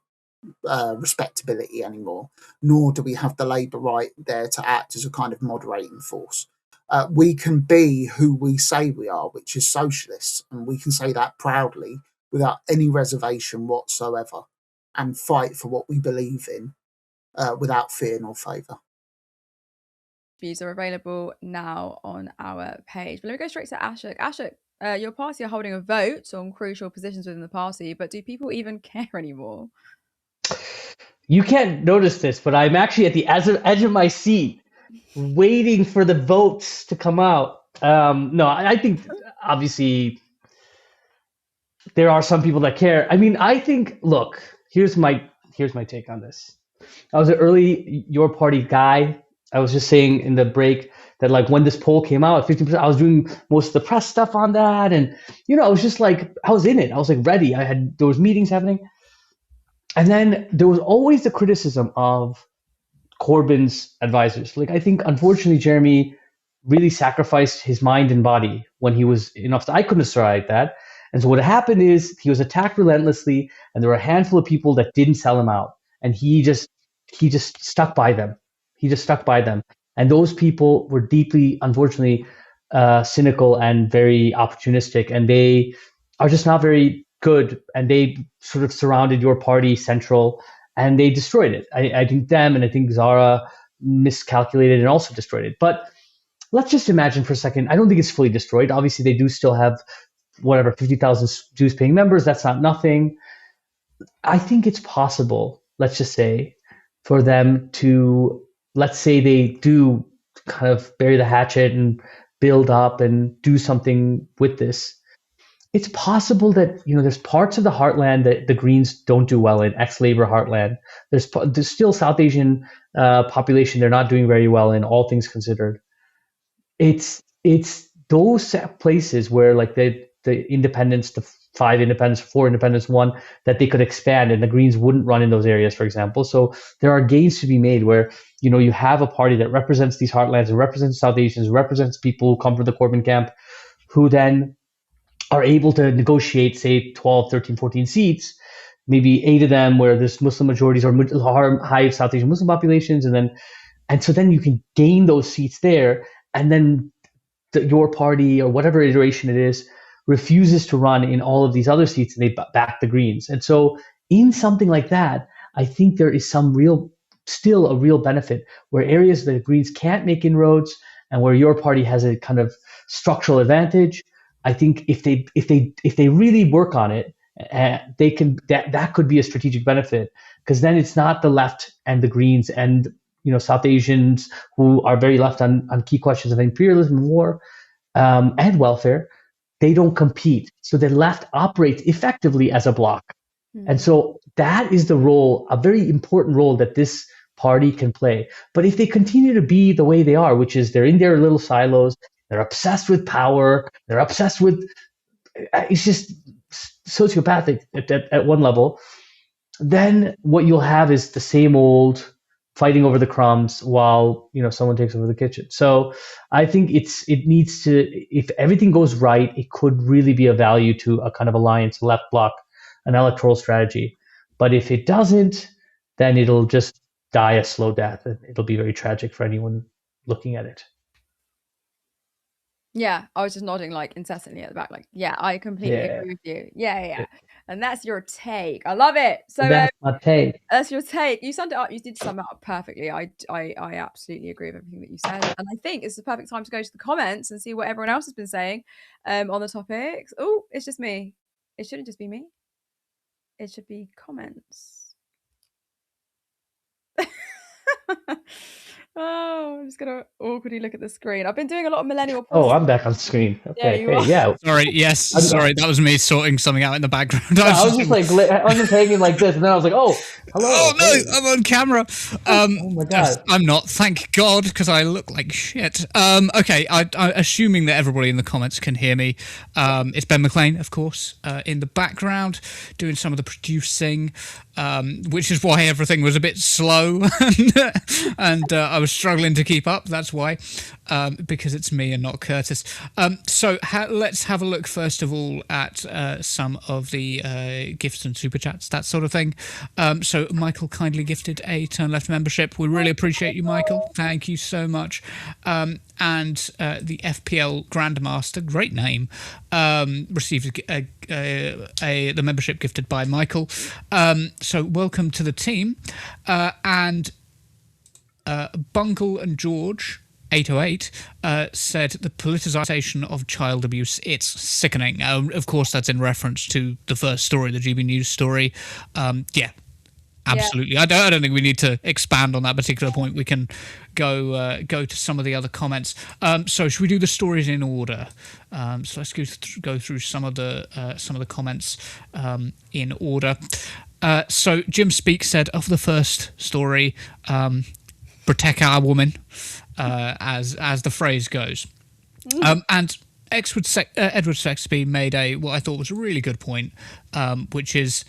respectability anymore, nor do we have the Labour right there to act as a kind of moderating force. We can be who we say we are, which is socialists, and we can say that proudly without any reservation whatsoever, and fight for what we believe in without fear nor favour. Views are available now on our page. But let me go straight to Ashok. Ashok, your party are holding a vote on crucial positions within the party, but do people even care anymore? You can't notice this, but I'm actually at the edge of my seat, waiting for the votes to come out. No, I think obviously there are some people that care. I mean, I think. Look, here's my take on this. I was an early Your Party guy. I was just saying in the break that like when this poll came out, 15%, I was doing most of the press stuff on that, and I was just like, I was in it. I was like ready. There was meetings happening, and then there was always the criticism of Corbyn's advisors. Like I think, unfortunately, Jeremy really sacrificed his mind and body when he was in office. I couldn't have survived that. And so what happened is he was attacked relentlessly, and there were a handful of people that didn't sell him out, and he just stuck by them. He just stuck by them, and those people were deeply, unfortunately, cynical and very opportunistic, and they are just not very good. And they sort of surrounded Your Party central, and they destroyed it. I think them, and I think Zara miscalculated and also destroyed it. But let's just imagine for a second. I don't think it's fully destroyed. Obviously, they do still have whatever 50,000 dues paying members. That's not nothing. I think it's possible, let's just say, for them to, let's say they do kind of bury the hatchet and build up and do something with this. It's possible that there's parts of the heartland that the Greens don't do well in, ex-Labour heartland. There's still South Asian population they're not doing very well in, all things considered. It's those places where like the independents, the 5 independents, 4 independents, 1, that they could expand, and the Greens wouldn't run in those areas, for example. So there are gains to be made where you have a party that represents these heartlands and represents South Asians, represents people who come from the Corbyn camp, who then are able to negotiate, say, 12, 13, 14 seats, maybe 8 of them where there's Muslim majorities or high South Asian Muslim populations, and so then you can gain those seats there, and then Your Party or whatever iteration it is refuses to run in all of these other seats, and they back the Greens. And so in something like that, I think there is still a real benefit where areas that the Greens can't make inroads and where Your Party has a kind of structural advantage. I think if they really work on it, they can. That could be a strategic benefit, because then it's not the left and the Greens and South Asians who are very left on key questions of imperialism, war, and welfare. They don't compete, so the left operates effectively as a bloc, and so that is the role, a very important role that this party can play. But if they continue to be the way they are, which is they're in their little silos. They're obsessed with power. They're obsessed with, it's just sociopathic at one level. Then what you'll have is the same old fighting over the crumbs while someone takes over the kitchen. So I think it needs to, if everything goes right, it could really be a value to a kind of alliance, left bloc, an electoral strategy. But if it doesn't, then it'll just die a slow death, and it'll be very tragic for anyone looking at it. Yeah, I was just nodding like incessantly at the back, like, yeah, I completely agree with you. Yeah. And that's your take. I love it. So that's my take. That's your take. You summed it up. You did sum it up perfectly. I absolutely agree with everything that you said. And I think it's the perfect time to go to the comments and see what everyone else has been saying on the topics. Oh, it's just me. It shouldn't just be me. It should be comments. Oh, I'm just gonna awkwardly look at the screen. I've been doing a lot of millennial. Oh, I'm back on screen. Okay, yeah. Sorry, yes, sorry, that was me sorting something out in the background. No, I was just hanging like this, and then I was like, oh, hello. Oh no, hey. I'm on camera. Oh my god, I'm not. Thank God, because I look like shit. Okay, I'm assuming that everybody in the comments can hear me. It's Ben McLean, of course, in the background, doing some of the producing. Which is why everything was a bit slow and I was struggling to keep up. That's why, because it's me and not Curtis. So let's have a look first of all at some of the gifts and super chats, that sort of thing. So Michael kindly gifted a Turn Left membership. We really appreciate you, Michael. Thank you so much. And the FPL Grandmaster, great name, received the membership gifted by Michael. So welcome to the team. And Bungle and George 808 said the politicisation of child abuse, it's sickening. Of course, that's in reference to the first story, the GB News story. Yeah, absolutely. I don't think we need to expand on that particular point. We can go to some of the other comments. So should we do the stories in order? So let's go through some of the comments in order. So Jim Speak said of the first story, protect our woman, as the phrase goes. And Edward Sexby made what I thought was a really good point, which is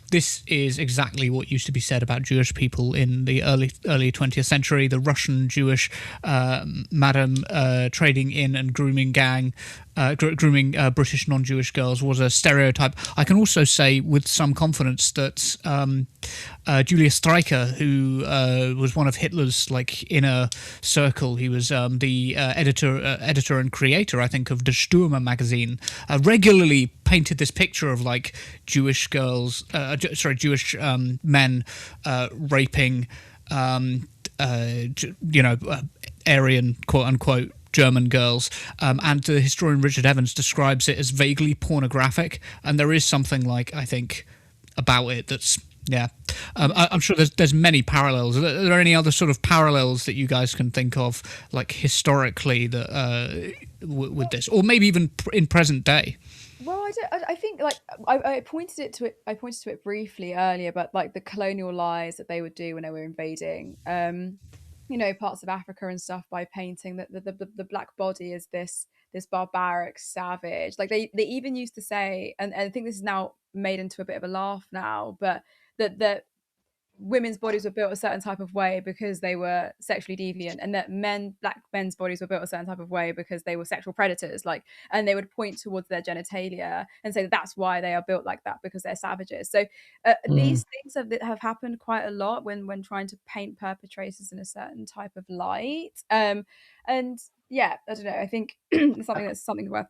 this is exactly what used to be said about Jewish people in the early 20th century. The Russian Jewish madam trading in and grooming gang, grooming British non-Jewish girls was a stereotype. I can also say with some confidence that Julius Streicher, who was one of Hitler's inner circle, he was the editor and creator, I think, of Der Stürmer magazine, regularly painted this picture of Jewish girls, Jewish men raping, Aryan quote unquote German girls, and the historian Richard Evans describes it as vaguely pornographic, and there is something I think about it that's I'm sure there's many parallels. Are there any other sort of parallels that you guys can think of historically that with this, or maybe even in present day? Well, I think I pointed to it briefly earlier, but the colonial lies that they would do when they were invading, parts of Africa and stuff, by painting that the black body is this barbaric savage. They even used to say, and I think this is now made into a bit of a laugh now, but that women's bodies were built a certain type of way because they were sexually deviant, and that black men's bodies were built a certain type of way because they were sexual predators, and they would point towards their genitalia and say that's why they are built like that, because they're savages. So these things have happened quite a lot when trying to paint perpetrators in a certain type of light. And yeah, I don't know, I think it's something worth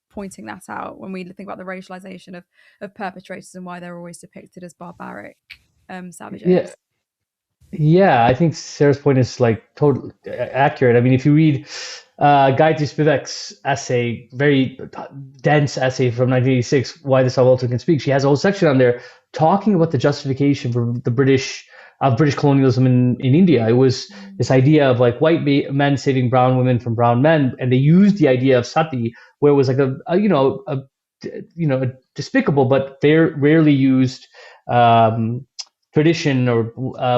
pointing that out when we think about the racialization of perpetrators and why they're always depicted as barbaric savages. Yeah, I think Sarah's point is totally accurate. I mean, if you read Gayatri Spivak's essay, very dense essay from 1986, Why the Subaltern Can Speak, she has a whole section on there talking about the justification for the British colonialism in India. It was this idea of white men saving brown women from brown men, and they used the idea of sati, where it was a despicable but very rarely used tradition, or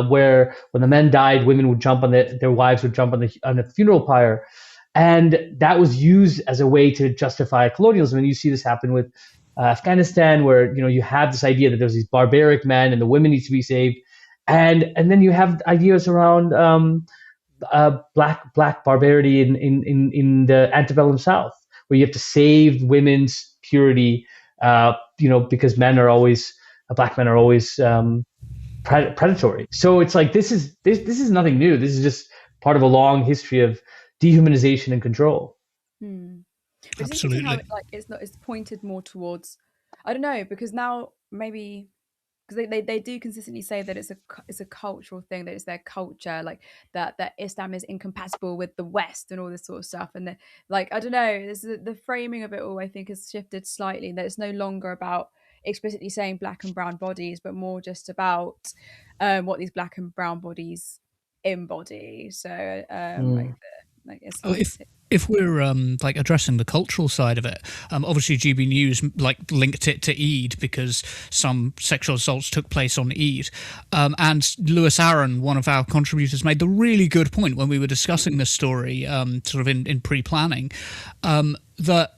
where when the men died, women would jump on their wives would jump on the funeral pyre, and that was used as a way to justify colonialism. And you see this happen with Afghanistan, where you have this idea that there's these barbaric men and the women need to be saved, and then you have ideas around black barbarity in the antebellum South, where you have to save women's purity, because black men are always predatory. So it's this is nothing new. This is just part of a long history of dehumanization and control. Absolutely. How it's pointed more towards, I don't know, because now maybe because they do consistently say that it's a cultural thing, that it's their culture, that Islam is incompatible with the West and all this sort of stuff, and I don't know, the framing of it all, I think, has shifted slightly, that it's no longer about explicitly saying black and brown bodies, but more just about what these black and brown bodies embody. So if we're addressing the cultural side of it, obviously GB News linked it to Eid because some sexual assaults took place on Eid, and Lewis Aaron, one of our contributors, made the really good point when we were discussing this story, sort of in pre-planning, that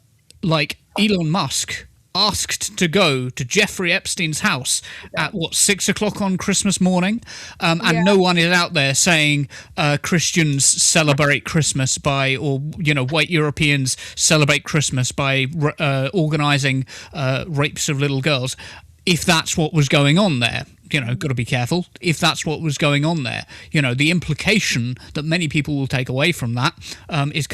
Elon Musk asked to go to Jeffrey Epstein's house at 6 o'clock on Christmas morning, and no one is out there saying Christians celebrate Christmas by, or white Europeans celebrate Christmas by organising rapes of little girls. If that's what was going on there, got to be careful. If that's what was going on there, the implication that many people will take away from that is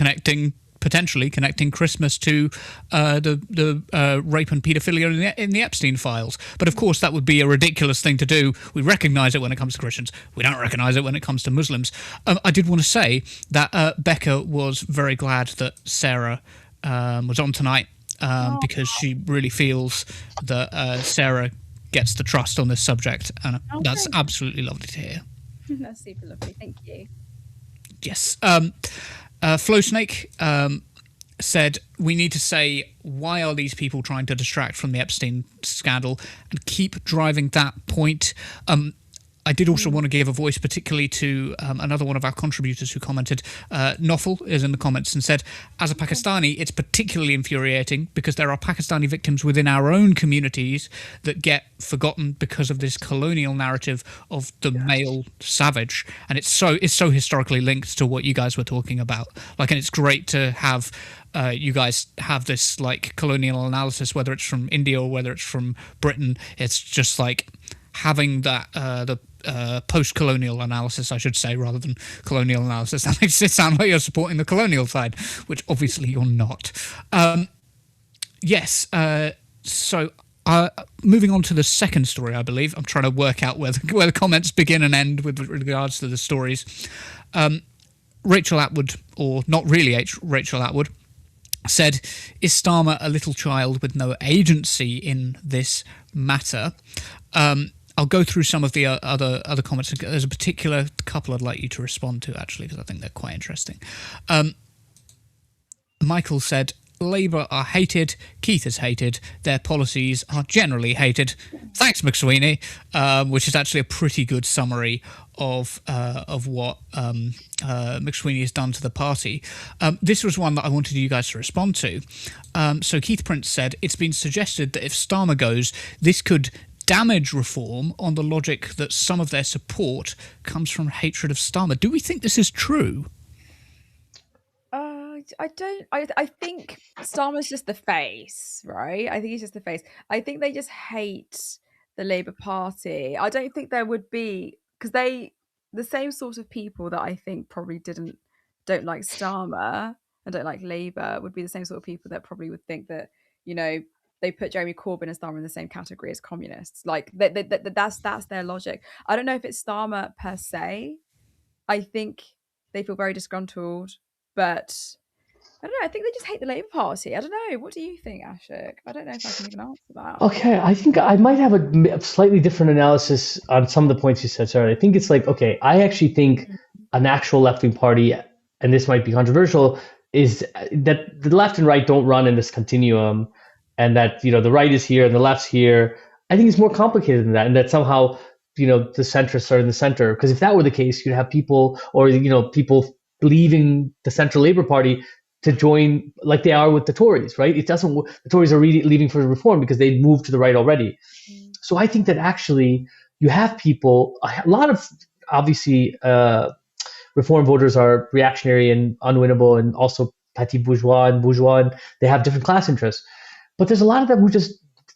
potentially connecting Christmas to the rape and paedophilia in the Epstein files. But of course, that would be a ridiculous thing to do. We recognise it when it comes to Christians. We don't recognise it when it comes to Muslims. I did want to say that Becca was very glad that Sarah was on tonight, because she really feels that Sarah gets the trust on this subject, and that's great. absolutely lovely to hear. That's super lovely. Thank you. Yes. Flow Snake said, we need to say, why are these people trying to distract from the Epstein scandal and keep driving that point? I did also want to give a voice particularly to another one of our contributors who commented. Nofel is in the comments and said, as a Pakistani, it's particularly infuriating because there are Pakistani victims within our own communities that get forgotten because of this colonial narrative of the male savage. And it's so historically linked to what you guys were talking about. Like, and it's great to have you guys have this like colonial analysis, whether it's from India or whether it's from Britain. It's just like having that the post-colonial analysis, I should say, rather than colonial analysis. That makes it sound like you're supporting the colonial side, which obviously you're not. Yes. So moving on to the second story, I believe. I'm trying to work out where the comments begin and end with regards to the stories. Rachel Atwood, or not really Rachel Atwood, said, is Starmer a little child with no agency in this matter? I'll go through some of the other comments. There's a particular couple I'd like you to respond to, actually, because I think they're quite interesting. Michael said, Labour are hated, Keith is hated, their policies are generally hated. Thanks, McSweeney, which is actually a pretty good summary of what McSweeney has done to the party. This was one that I wanted you guys to respond to. So Keith Prince said, it's been suggested that if Starmer goes, this could damage reform on the logic that some of their support comes from hatred of Starmer. Do we think this is true? I don't. I think Starmer's just the face, right? I think he's just the face. I think they just hate the Labour Party. I don't think there would be, because the same sort of people that I think probably don't like Starmer and don't like Labour would be the same sort of people that probably would think that, you know, they put Jeremy Corbyn and Starmer in the same category as communists. Like that's their logic. I don't know if it's Starmer per se. I think they feel very disgruntled, but I don't know. I think they just hate the Labour Party. I don't know. What do you think, Ashok? I don't know if I can even answer that. Okay, I think I might have a slightly different analysis on some of the points you said, Sarah. I think it's like, okay, I actually think an actual left-wing party, and this might be controversial, is that the left and right don't run in this continuum, and that, you know, the right is here and the left's here. I think it's more complicated than that, and that somehow, you know, the centrists are in the center. Because if that were the case, you'd have people, or, you know, people leaving the Central Labour Party to join, like they are with the Tories, right? It doesn't. The Tories are really leaving for reform because they moved to the right already. So I think that actually you have people, a lot of obviously reform voters are reactionary and unwinnable, and also petit bourgeois and they have different class interests. But there's a lot of them who just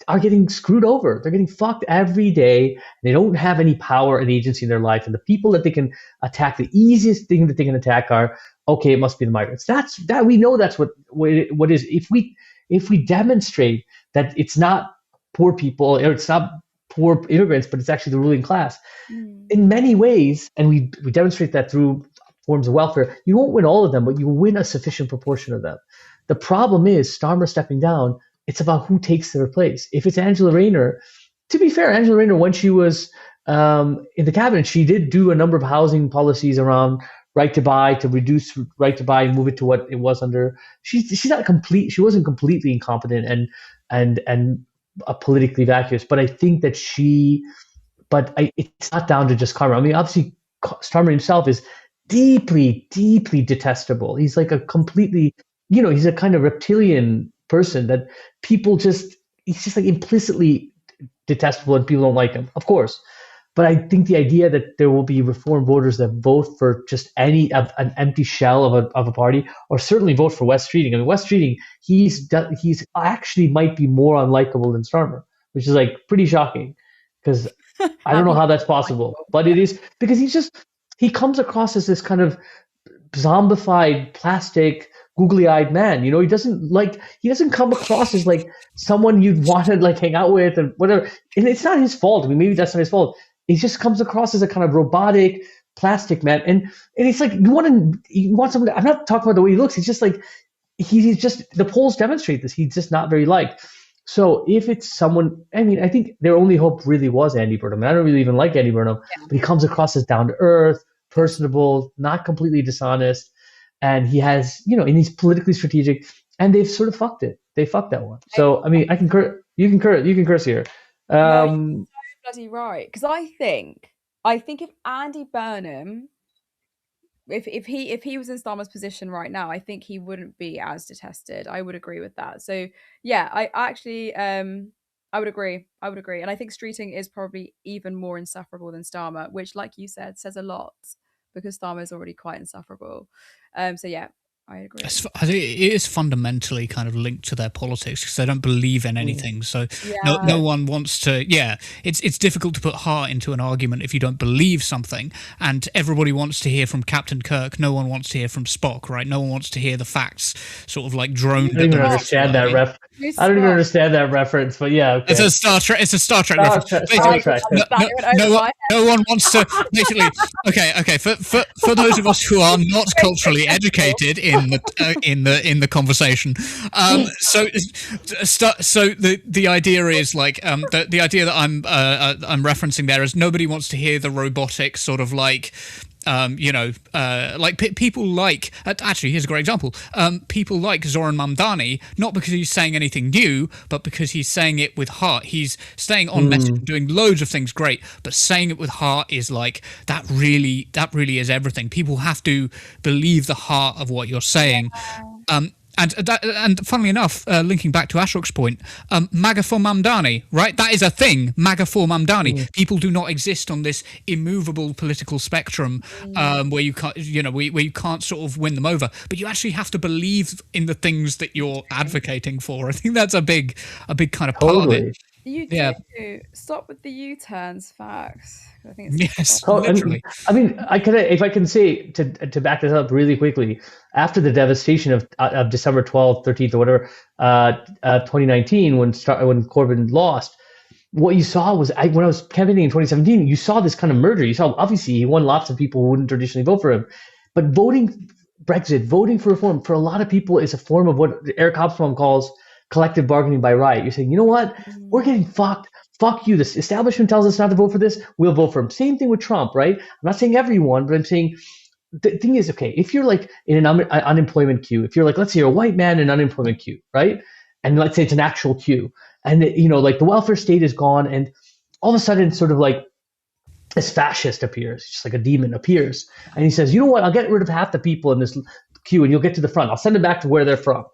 are getting screwed over. They're getting fucked every day. They don't have any power and agency in their life. And the people that they can attack, the easiest thing that they can attack are, okay, it must be the migrants. That we know that's what is. If we demonstrate that it's not poor people, or it's not poor immigrants, but it's actually the ruling class, in many ways, and we demonstrate that through forms of welfare, you won't win all of them, but you will win a sufficient proportion of them. The problem is Starmer stepping down. It's about who takes their place. If it's Angela Rayner, to be fair, Angela Rayner, when she was in the cabinet, she did do a number of housing policies around right to buy, to reduce right to buy and move it to what it was under. She's not complete. She wasn't completely incompetent and politically vacuous. But I think that it's not down to just karma. I mean, obviously, Starmer himself is deeply, deeply detestable. He's like a completely, you know, he's a kind of reptilian person that he's just like implicitly detestable and people don't like him, of course. But I think the idea that there will be reform voters that vote for just an empty shell of a party, or certainly vote for Wes Streeting. I mean, Wes Streeting, he's actually might be more unlikable than Starmer, which is like pretty shocking, because I don't know how that's possible, but it is, because he comes across as this kind of zombified, plastic, googly-eyed man. You know, he doesn't come across as like someone you'd want to like hang out with and whatever. And it's not his fault. I mean, maybe that's not his fault. He just comes across as a kind of robotic, plastic man. And it's like you want someone. I'm not talking about the way he looks. He's just like he's just, the polls demonstrate this. He's just not very liked. So if it's someone, I mean, I think their only hope really was Andy Burnham. I don't really even like Andy Burnham, but he comes across as down to earth, personable, not completely dishonest, and he has, and he's politically strategic. And they've sort of fucked it. They fucked that one. So I mean, I concur. You concur. You can curse here. No, you're so bloody right. Because I think if Andy Burnham, if he was in Starmer's position right now, I think he wouldn't be as detested. I would agree with that. So yeah, I actually I would agree. And I think Streeting is probably even more insufferable than Starmer, which, like you said, says a lot because Starmer is already quite insufferable. So yeah, I agree. I think it is fundamentally kind of linked to their politics because they don't believe in anything. So no one wants to. Yeah, it's difficult to put heart into an argument if you don't believe something. And everybody wants to hear from Captain Kirk. No one wants to hear from Spock, right? No one wants to hear the facts sort of like droned. I don't even understand that I don't even understand that reference, but yeah, okay. It's a Star Trek. It's a Star Trek reference. No one wants to. Basically, okay. For those of us who are not culturally educated in the conversation, so the idea is like the idea that I'm referencing there is nobody wants to hear the robotic sort of like. People like actually here's a great example. People like Zoran Mamdani, not because he's saying anything new, but because he's saying it with heart. He's staying on message, doing loads of things great, but saying it with heart is like that really is everything. People have to believe the heart of what you're saying. And funnily enough, linking back to Ashok's point, MAGA for Mamdani, right? That is a thing, MAGA for Mamdani. People do not exist on this immovable political spectrum where you can't, where you can't sort of win them over. But you actually have to believe in the things that you're advocating for. I think that's a big kind of part of it. You do. Stop with the U-turns, facts. I think it's literally. I mean, if I can say to back this up really quickly, after the devastation of December 12th, 13th, or whatever, 2019, when Corbyn lost, what you saw was when I was campaigning in 2017, you saw this kind of merger. You saw obviously he won lots of people who wouldn't traditionally vote for him, but voting for reform for a lot of people is a form of what Eric Hobsbawm calls collective bargaining by right. You're saying, you know what? We're getting fucked. Fuck you. The establishment tells us not to vote for this. We'll vote for him. Same thing with Trump, right? I'm not saying everyone, but I'm saying the thing is, okay, if you're like in an unemployment queue, if you're like, let's say you're a white man in an unemployment queue, right? And let's say it's an actual queue, and like the welfare state is gone, and all of a sudden sort of like this fascist appears, just like a demon appears, and he says, you know what? I'll get rid of half the people in this queue, and you'll get to the front. I'll send them back to where they're from.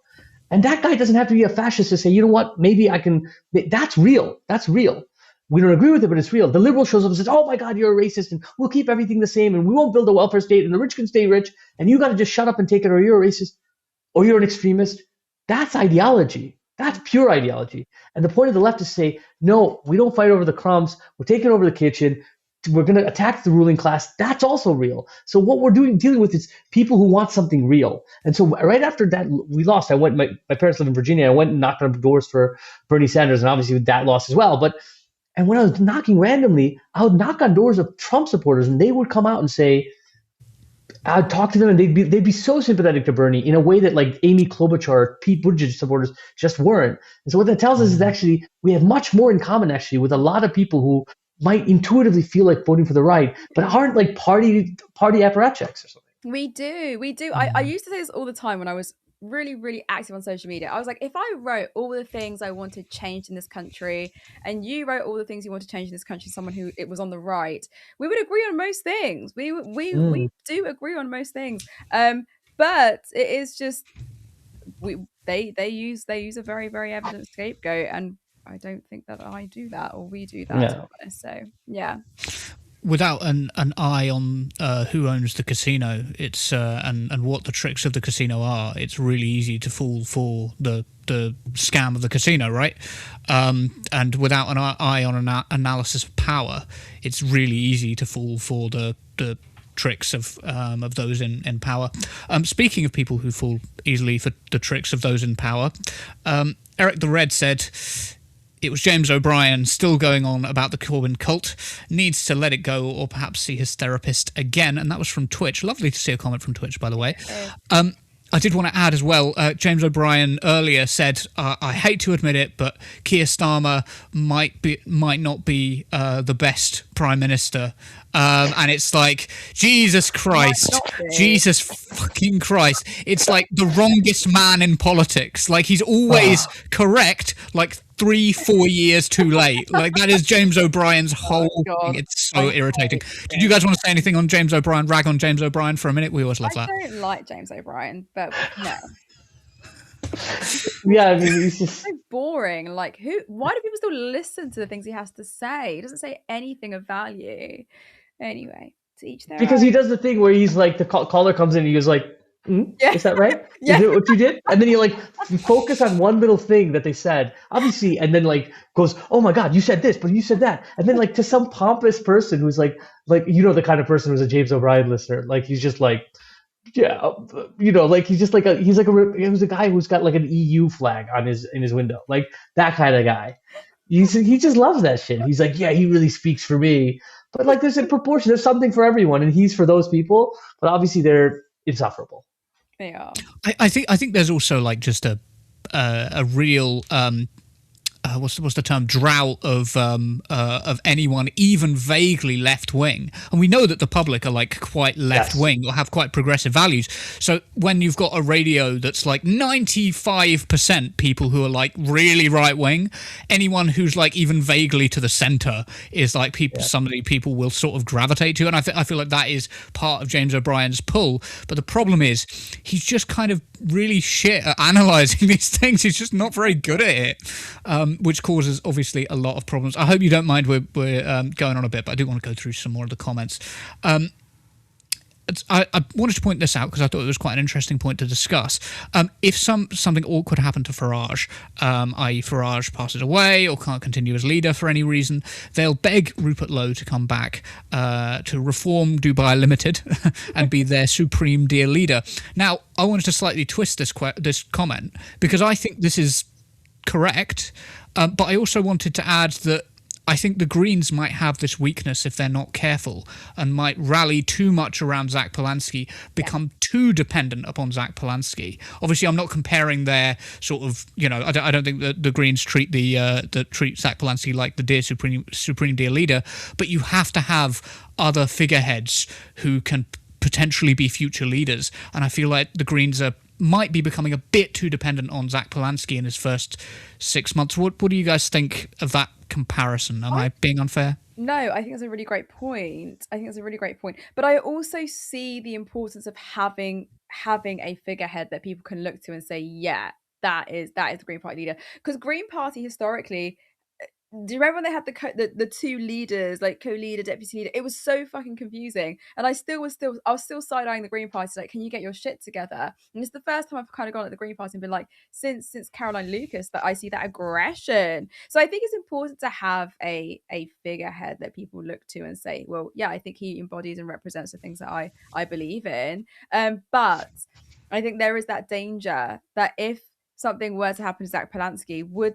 And that guy doesn't have to be a fascist to say, you know what, maybe I can, that's real. That's real. We don't agree with it, but it's real. The liberal shows up and says, oh my God, you're a racist and we'll keep everything the same and we won't build a welfare state and the rich can stay rich and you got to just shut up and take it or you're a racist or you're an extremist. That's ideology. That's pure ideology. And the point of the left is to say, no, we don't fight over the crumbs. We're taking over the kitchen. We're going to attack the ruling class. That's also real. So what we're dealing with is people who want something real. And so right after that we lost, my parents live in Virginia. I went and knocked on doors for Bernie Sanders, and obviously with that loss as well. And when I was knocking randomly, I would knock on doors of Trump supporters, and they would come out and say, I'd talk to them, and they'd be so sympathetic to Bernie in a way that like Amy Klobuchar or Pete Buttigieg supporters just weren't. And so what that tells us is actually we have much more in common actually with a lot of people who might intuitively feel like voting for the right, but aren't like party apparatchiks or something. We do. I used to say this all the time when I was really, really active on social media. I was like, if I wrote all the things I wanted changed in this country, and you wrote all the things you want to change in this country, someone who it was on the right, we would agree on most things. We do agree on most things. But it is just they use a very, very evident scapegoat, and I don't think that I do that or we do that, to be honest. So yeah. Without an eye on who owns the casino, it's and what the tricks of the casino are, it's really easy to fall for the scam of the casino, right? And without an eye on an analysis of power, it's really easy to fall for the tricks of those in power. Speaking of people who fall easily for the tricks of those in power, Eric the Red said, it was James O'Brien still going on about the Corbyn cult, needs to let it go or perhaps see his therapist again. And that was from Twitch. Lovely to see a comment from Twitch, by the way. I did want to add as well, James O'Brien earlier said, I hate to admit it, but Keir Starmer might not be the best Prime Minister. And it's like, Jesus Christ, Jesus fucking Christ. It's like the wrongest man in politics. Like, he's always correct, like 3-4 years too late. Like, that is James O'Brien's whole thing. It's so irritating. Did you guys want to say anything on James O'Brien, rag on James O'Brien for a minute? We always love that. I don't like James O'Brien, but no. Yeah, I mean, he's just so boring. Like, why do people still listen to the things he has to say? He doesn't say anything of value. Anyway, to each their because own. he does the thing where he's like, the caller comes in and he goes like, is that right? Yeah. Is it what you did? And then he like focus on one little thing that they said, obviously, and then like goes, oh my God, you said this, but you said that. And then like to some pompous person who's like, you know, the kind of person who's a James O'Brien listener, like he's just like, yeah, you know, like he's just like he's a guy who's got like an EU flag on in his window, like that kind of guy. He just loves that shit. He's like, yeah, he really speaks for me. But like, there's a proportion. There's something for everyone, and he's for those people. But obviously, they're insufferable. They are. I think there's also like just a real what's the term, drought of anyone even vaguely left wing, and we know that the public are like quite left wing or have quite progressive values. So when you've got a radio that's like 95% people who are like really right wing, anyone who's like even vaguely to the center is like somebody people will sort of gravitate to, and I feel like that is part of James O'Brien's pull. But the problem is he's just kind of really shit at analysing these things. He's just not very good at it, which causes obviously a lot of problems. I hope you don't mind we're going on a bit, but I do want to go through some more of the comments. I wanted to point this out because I thought it was quite an interesting point to discuss. If something awkward happened to Farage, i.e. Farage passes away or can't continue as leader for any reason, they'll beg Rupert Lowe to come back to reform Dubai Limited and be their supreme dear leader. Now, I wanted to slightly twist this comment because I think this is correct, but I also wanted to add that I think the Greens might have this weakness if they're not careful and might rally too much around Zach Polanski, become too dependent upon Zach Polanski. Obviously, I'm not comparing their sort of, you know, I don't think that the Greens treat treat Zach Polanski like the dear supreme dear leader, but you have to have other figureheads who can potentially be future leaders. And I feel like the Greens might be becoming a bit too dependent on Zach Polanski in his first 6 months. What do you guys think of that comparison? Am I being unfair? No, I think it's a really great point. But I also see the importance of having a figurehead that people can look to and say, yeah, that is the Green Party leader. Because Green Party historically, do you remember when they had the two leaders, like co-leader, deputy leader? It was so fucking confusing, and I was still side-eyeing the Green Party, like, can you get your shit together? And it's the first time I've kind of gone at the Green Party and been like, since Caroline Lucas, that I see that aggression. So I think it's important to have a figurehead that people look to and say, well, yeah, I think he embodies and represents the things that I believe in. But I think there is that danger that if something were to happen to Zach Polanski, would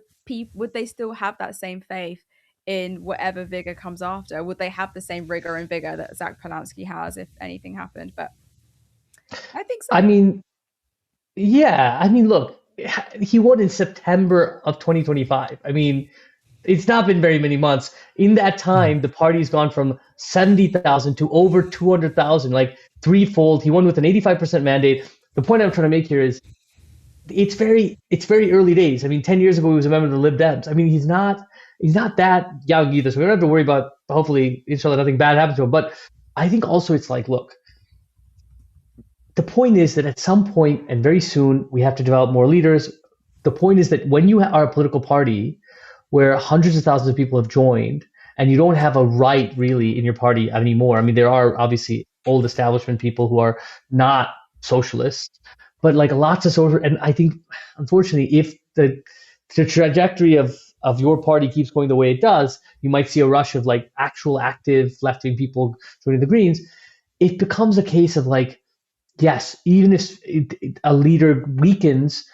they still have that same faith in whatever vigor comes after? Would they have the same rigor and vigor that Zach Polanski has if anything happened? But I think so. I mean, yeah. I mean, look, he won in September of 2025. I mean, it's not been very many months. In that time, the party's gone from 70,000 to over 200,000, like threefold. He won with an 85% mandate. The point I'm trying to make here is it's very early days. I mean, 10 years ago, he was a member of the Lib Dems. I mean, he's not that young either, so we don't have to worry about, hopefully, inshallah, nothing bad happens to him. But I think also it's like, look, the point is that at some point and very soon, we have to develop more leaders. The point is that when you are a political party where hundreds of thousands of people have joined and you don't have a right really in your party anymore, I mean, there are obviously old establishment people who are not socialists, but like lots of social, and I think, unfortunately, if the trajectory of your party keeps going the way it does, you might see a rush of like actual active left-wing people joining the Greens. It becomes a case of like, yes, even if a leader weakens,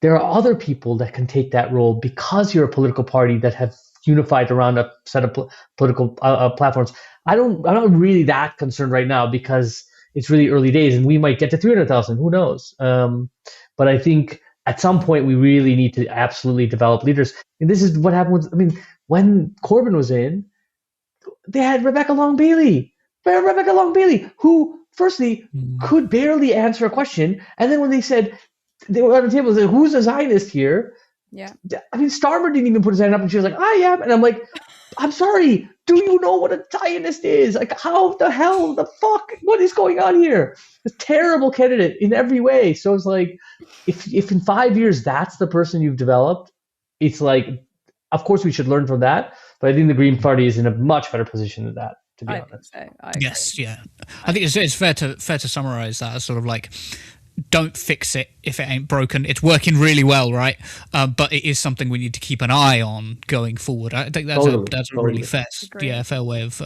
there are other people that can take that role because you're a political party that have unified around a set of political platforms. I'm not really that concerned right now because it's really early days, and we might get to 300,000. Who knows? But I think at some point we really need to absolutely develop leaders. And this is what happened with, I mean, when Corbyn was in, they had Rebecca Long-Bailey, who firstly could barely answer a question. And then when they said, they were on the table, they said, who's a Zionist here? Yeah. I mean, Starmer didn't even put his hand up, and she was like, I am. And I'm like, I'm sorry, do you know what a Zionist is? Like, how the hell, the fuck, what is going on here? A terrible candidate in every way. So it's like, if in 5 years that's the person you've developed, it's like, of course we should learn from that. But I think the Green Party is in a much better position than that, to be honest. Yes, yeah. I think it's fair to summarize that as sort of like, don't fix it if it ain't broken. It's working really well, right? But it is something we need to keep an eye on going forward. I think that's a really fair way of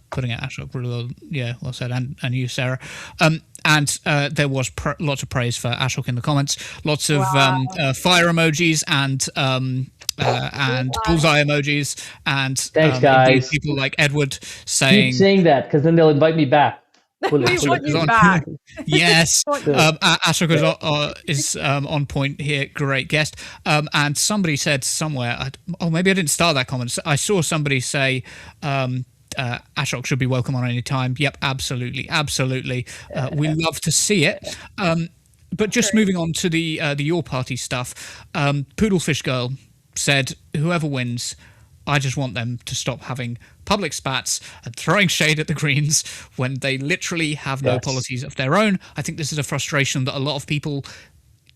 putting it. Ashok, really well said, and you, Sarah. And there was lots of praise for Ashok in the comments. Lots of fire emojis and bullseye emojis, and thanks, guys. People like Edward saying, keep saying that, because then they'll invite me back. We want you back. Yes. Ashok is on point here. Great guest. And somebody said somewhere, maybe I didn't start that comment. I saw somebody say, Ashok should be welcome on any time. Yep, absolutely. We love to see it. But just moving on to the Your Party stuff, Poodlefish Girl said, whoever wins, I just want them to stop having public spats and throwing shade at the Greens when they literally have no policies of their own. I think this is a frustration that a lot of people,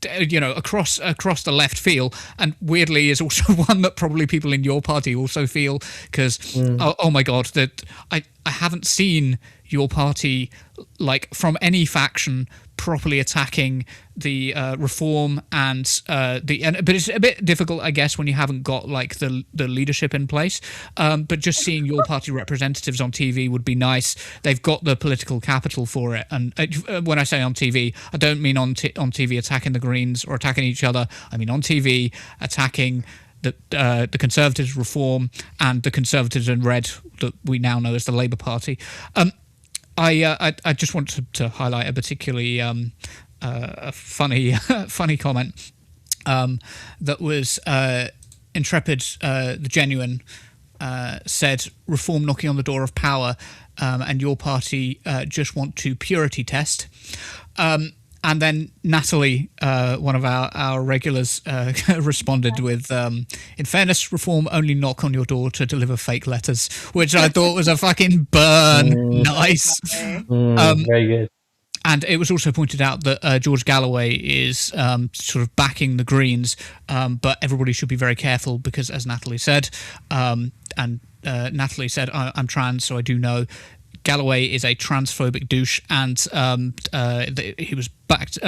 across the left feel, and weirdly is also one that probably people in your party also feel, because oh my god, that I haven't seen your party, like, from any faction properly attacking the reform and but it's a bit difficult, I guess, when you haven't got like the leadership in place. But just seeing your party representatives on TV would be nice. They've got the political capital for it. And when I say on TV, I don't mean on TV attacking the Greens or attacking each other. I mean on TV attacking the Conservatives' reform and the Conservatives in red that we now know as the Labour Party. I just want to highlight a particularly a funny comment that was Intrepid, the Genuine, said reform knocking on the door of power, and your party just want to purity test. And then Natalie, one of our regulars, responded with, in fairness, reform only knock on your door to deliver fake letters, which I thought was a fucking burn. Nice. Very good. And it was also pointed out that George Galloway is sort of backing the Greens, but everybody should be very careful because, as Natalie said, I'm trans, so I do know, Galloway is a transphobic douche, and he was backed.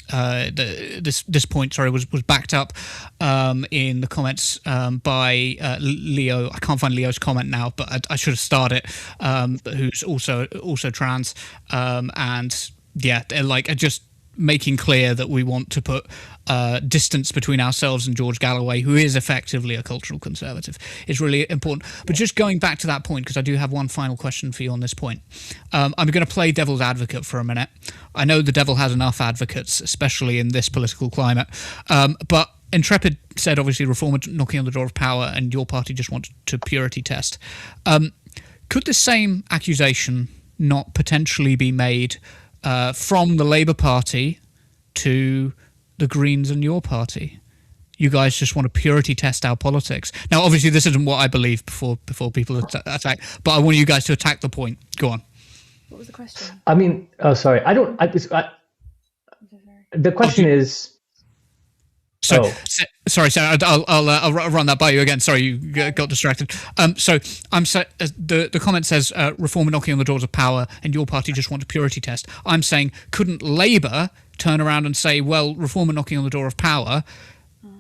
This point, was backed up in the comments by Leo. I can't find Leo's comment now, but I should have started. Who's also trans, and yeah, they're like just making clear that we want to put distance between ourselves and George Galloway, who is effectively a cultural conservative, is really important. But just going back to that point, because I do have one final question for you on this point. I'm going to play devil's advocate for a minute. I know the devil has enough advocates, especially in this political climate. But Intrepid said, obviously, reform knocking on the door of power, and your party just wants to purity test. Could the same accusation not potentially be made from the Labour Party to the Greens and your party? You guys just want to purity test our politics. Now, obviously, this isn't what I believe before people attack, but I want you guys to attack the point. Go on. What was the question? I mean, sorry. The question is... Sorry, Sarah. I'll run that by you again. Sorry, you got distracted. So the comment says reform knocking on the doors of power, and your party just want a purity test. I'm saying, couldn't Labour turn around and say, well, reform knocking on the door of power,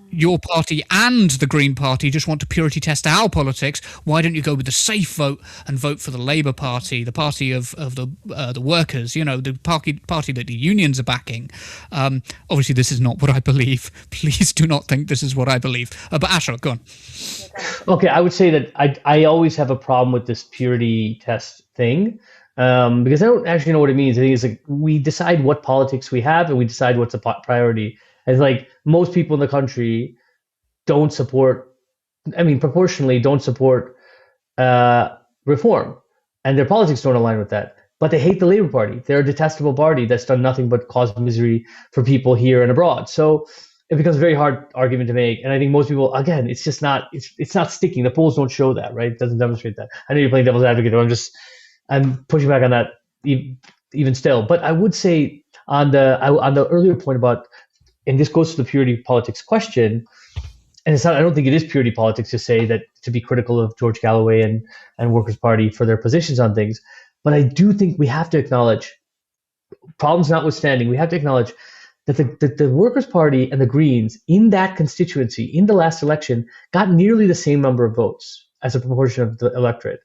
your party and the Green Party just want to purity test our politics? Why don't you go with the safe vote and vote for the Labour Party, the party of the workers, the party that the unions are backing? Obviously, this is not what I believe. Please do not think this is what I believe. But Ashok, go on. Okay, I would say that I always have a problem with this purity test thing. because I don't actually know what it means. I think it's like we decide what politics we have and we decide what's a priority. It's like most people in the country don't support, I mean, proportionally don't support reform, and their politics don't align with that. But they hate the Labour Party. They're a detestable party that's done nothing but cause misery for people here and abroad. So it becomes a very hard argument to make. And I think most people, again, it's just not, it's not sticking. The polls don't show that, right? It doesn't demonstrate that. I know you're playing devil's advocate, but I'm pushing back on that even still. But I would say on the earlier point about, and this goes to the purity of politics question, and it's not, I don't think it is purity politics to say that, to be critical of George Galloway and Workers' Party for their positions on things. But I do think we have to acknowledge, problems notwithstanding, we have to acknowledge that the Workers' Party and the Greens in that constituency in the last election got nearly the same number of votes as a proportion of the electorate.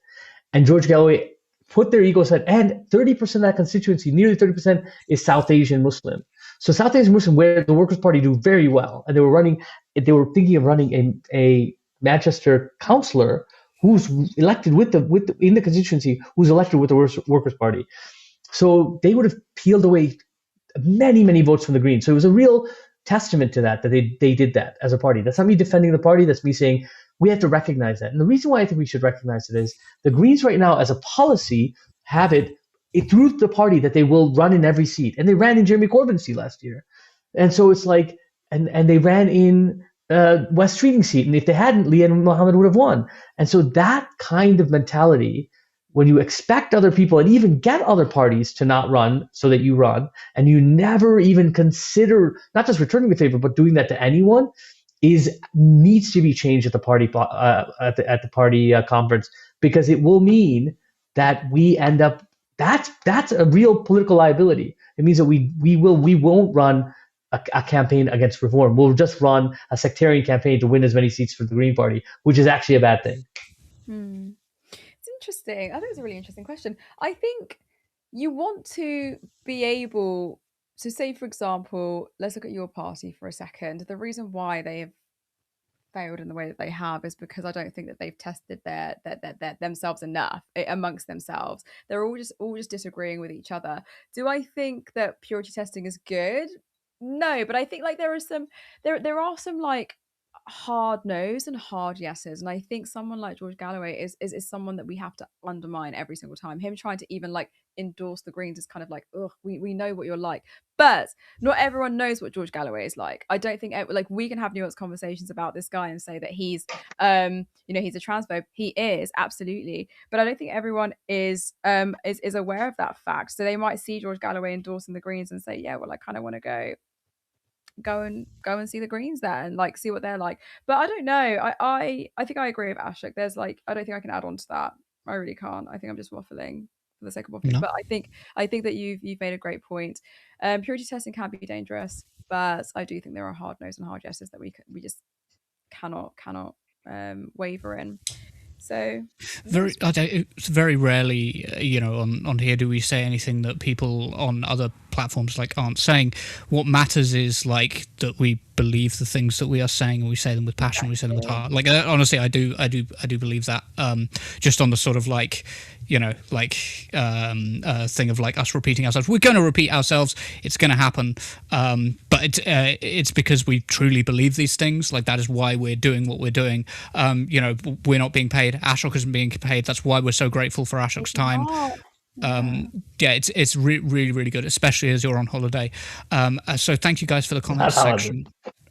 And George Galloway put their ego aside, and 30% of that constituency, nearly 30%, is South Asian Muslim. So South Asian Muslim, where the Workers' Party do very well, and they were thinking of running a Manchester councillor who's elected in the constituency, who's elected with the Workers' Party. So they would have peeled away many votes from the Greens. So it was a real testament to that they did that as a party. That's not me defending the party. That's me saying we have to recognize that. And the reason why I think we should recognize it is the Greens right now, as a policy, have it through the party that they will run in every seat. And they ran in Jeremy Corbyn's seat last year. And so it's like, and they ran in West Streeting seat. And if they hadn't, Leanne Mohammed would have won. And so that kind of mentality, when you expect other people and even get other parties to not run so that you run, and you never even consider not just returning the favor, but doing that to anyone, needs to be changed at the party conference, because it will mean that we end up, that's a real political liability. It means that we won't run a campaign against reform. We'll just run a sectarian campaign to win as many seats for the Green Party, which is actually a bad thing. It's interesting. I think it's a really interesting question. I think you want to be able to say, for example, let's look at your party for a second. The reason why they have failed in the way that they have is because I don't think that they've tested their themselves enough amongst themselves. They're all just disagreeing with each other. Do I think that purity testing is good? No, but I think like there are some like hard no's and hard yeses, and I think someone like George Galloway is someone that we have to undermine every single time. Him trying to even like endorse the Greens is kind of like, ugh, we know what you're like, but not everyone knows what George Galloway is like. I don't think like we can have nuanced conversations about this guy and say that he's he's a transphobe. He is, absolutely, but I don't think everyone is aware of that fact. So they might see George Galloway endorsing the Greens and say, yeah, well, I kind of want to go and see the Greens there and like see what they're like. But I don't know. I think I agree with Ashok. There's like, I don't think I can add on to that. I really can't. I think I'm just waffling for the sake of waffling. No. But I think that you've made a great point. Purity testing can be dangerous, but I do think there are hard no's and hard yeses that we just cannot waver in. So it's very rarely, on here do we say anything that people on other platforms like aren't saying. What matters is like that we believe the things that we are saying, and we say them with passion. Exactly. We say them with heart. Like honestly, I do believe that. Just on the sort of like, thing of like us repeating ourselves. We're going to repeat ourselves. It's going to happen. But it's because we truly believe these things. Like that is why we're doing what we're doing. We're not being paid. Ashok isn't being paid. That's why we're so grateful for Ashok's time. It's really, really good, especially as you're on holiday. So thank you guys for the comments section.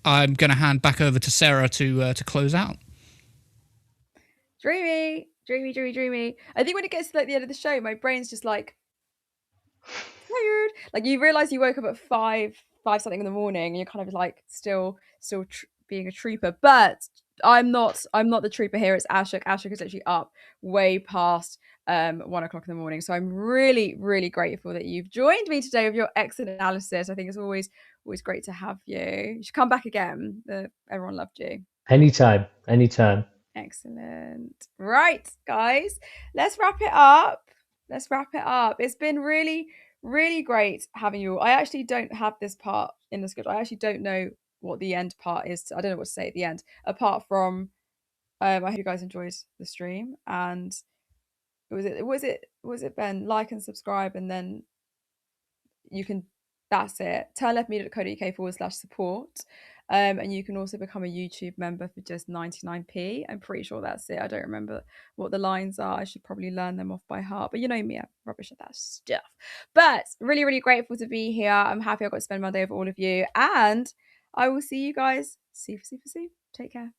I'm going to hand back over to Sarah to close out. Dreamy. I think when it gets to like the end of the show, my brain's just like tired. Like you realize you woke up at 5 something in the morning, and you're kind of like still being a trooper. But I'm not the trooper here. It's Ashok. Ashok is actually up way past 1 o'clock in the morning. So I'm really, really grateful that you've joined me today with your excellent analysis. I think it's always great to have you. You should come back again. Everyone loved you. Anytime. Excellent. Right, guys, let's wrap it up. It's been really, really great having you all. I actually don't have this part in the script. I actually don't know what the end part is. I don't know what to say at the end, apart from I hope you guys enjoyed the stream, and Was it Ben? Like and subscribe, and then you can. That's it. turnearthmedia.co.uk/support. And you can also become a YouTube member for just 99p. I'm pretty sure that's it. I don't remember what the lines are. I should probably learn them off by heart. But you know me, I'm rubbish at that stuff. But really, really grateful to be here. I'm happy I got to spend my day with all of you. And I will see you guys super, super soon. Take care.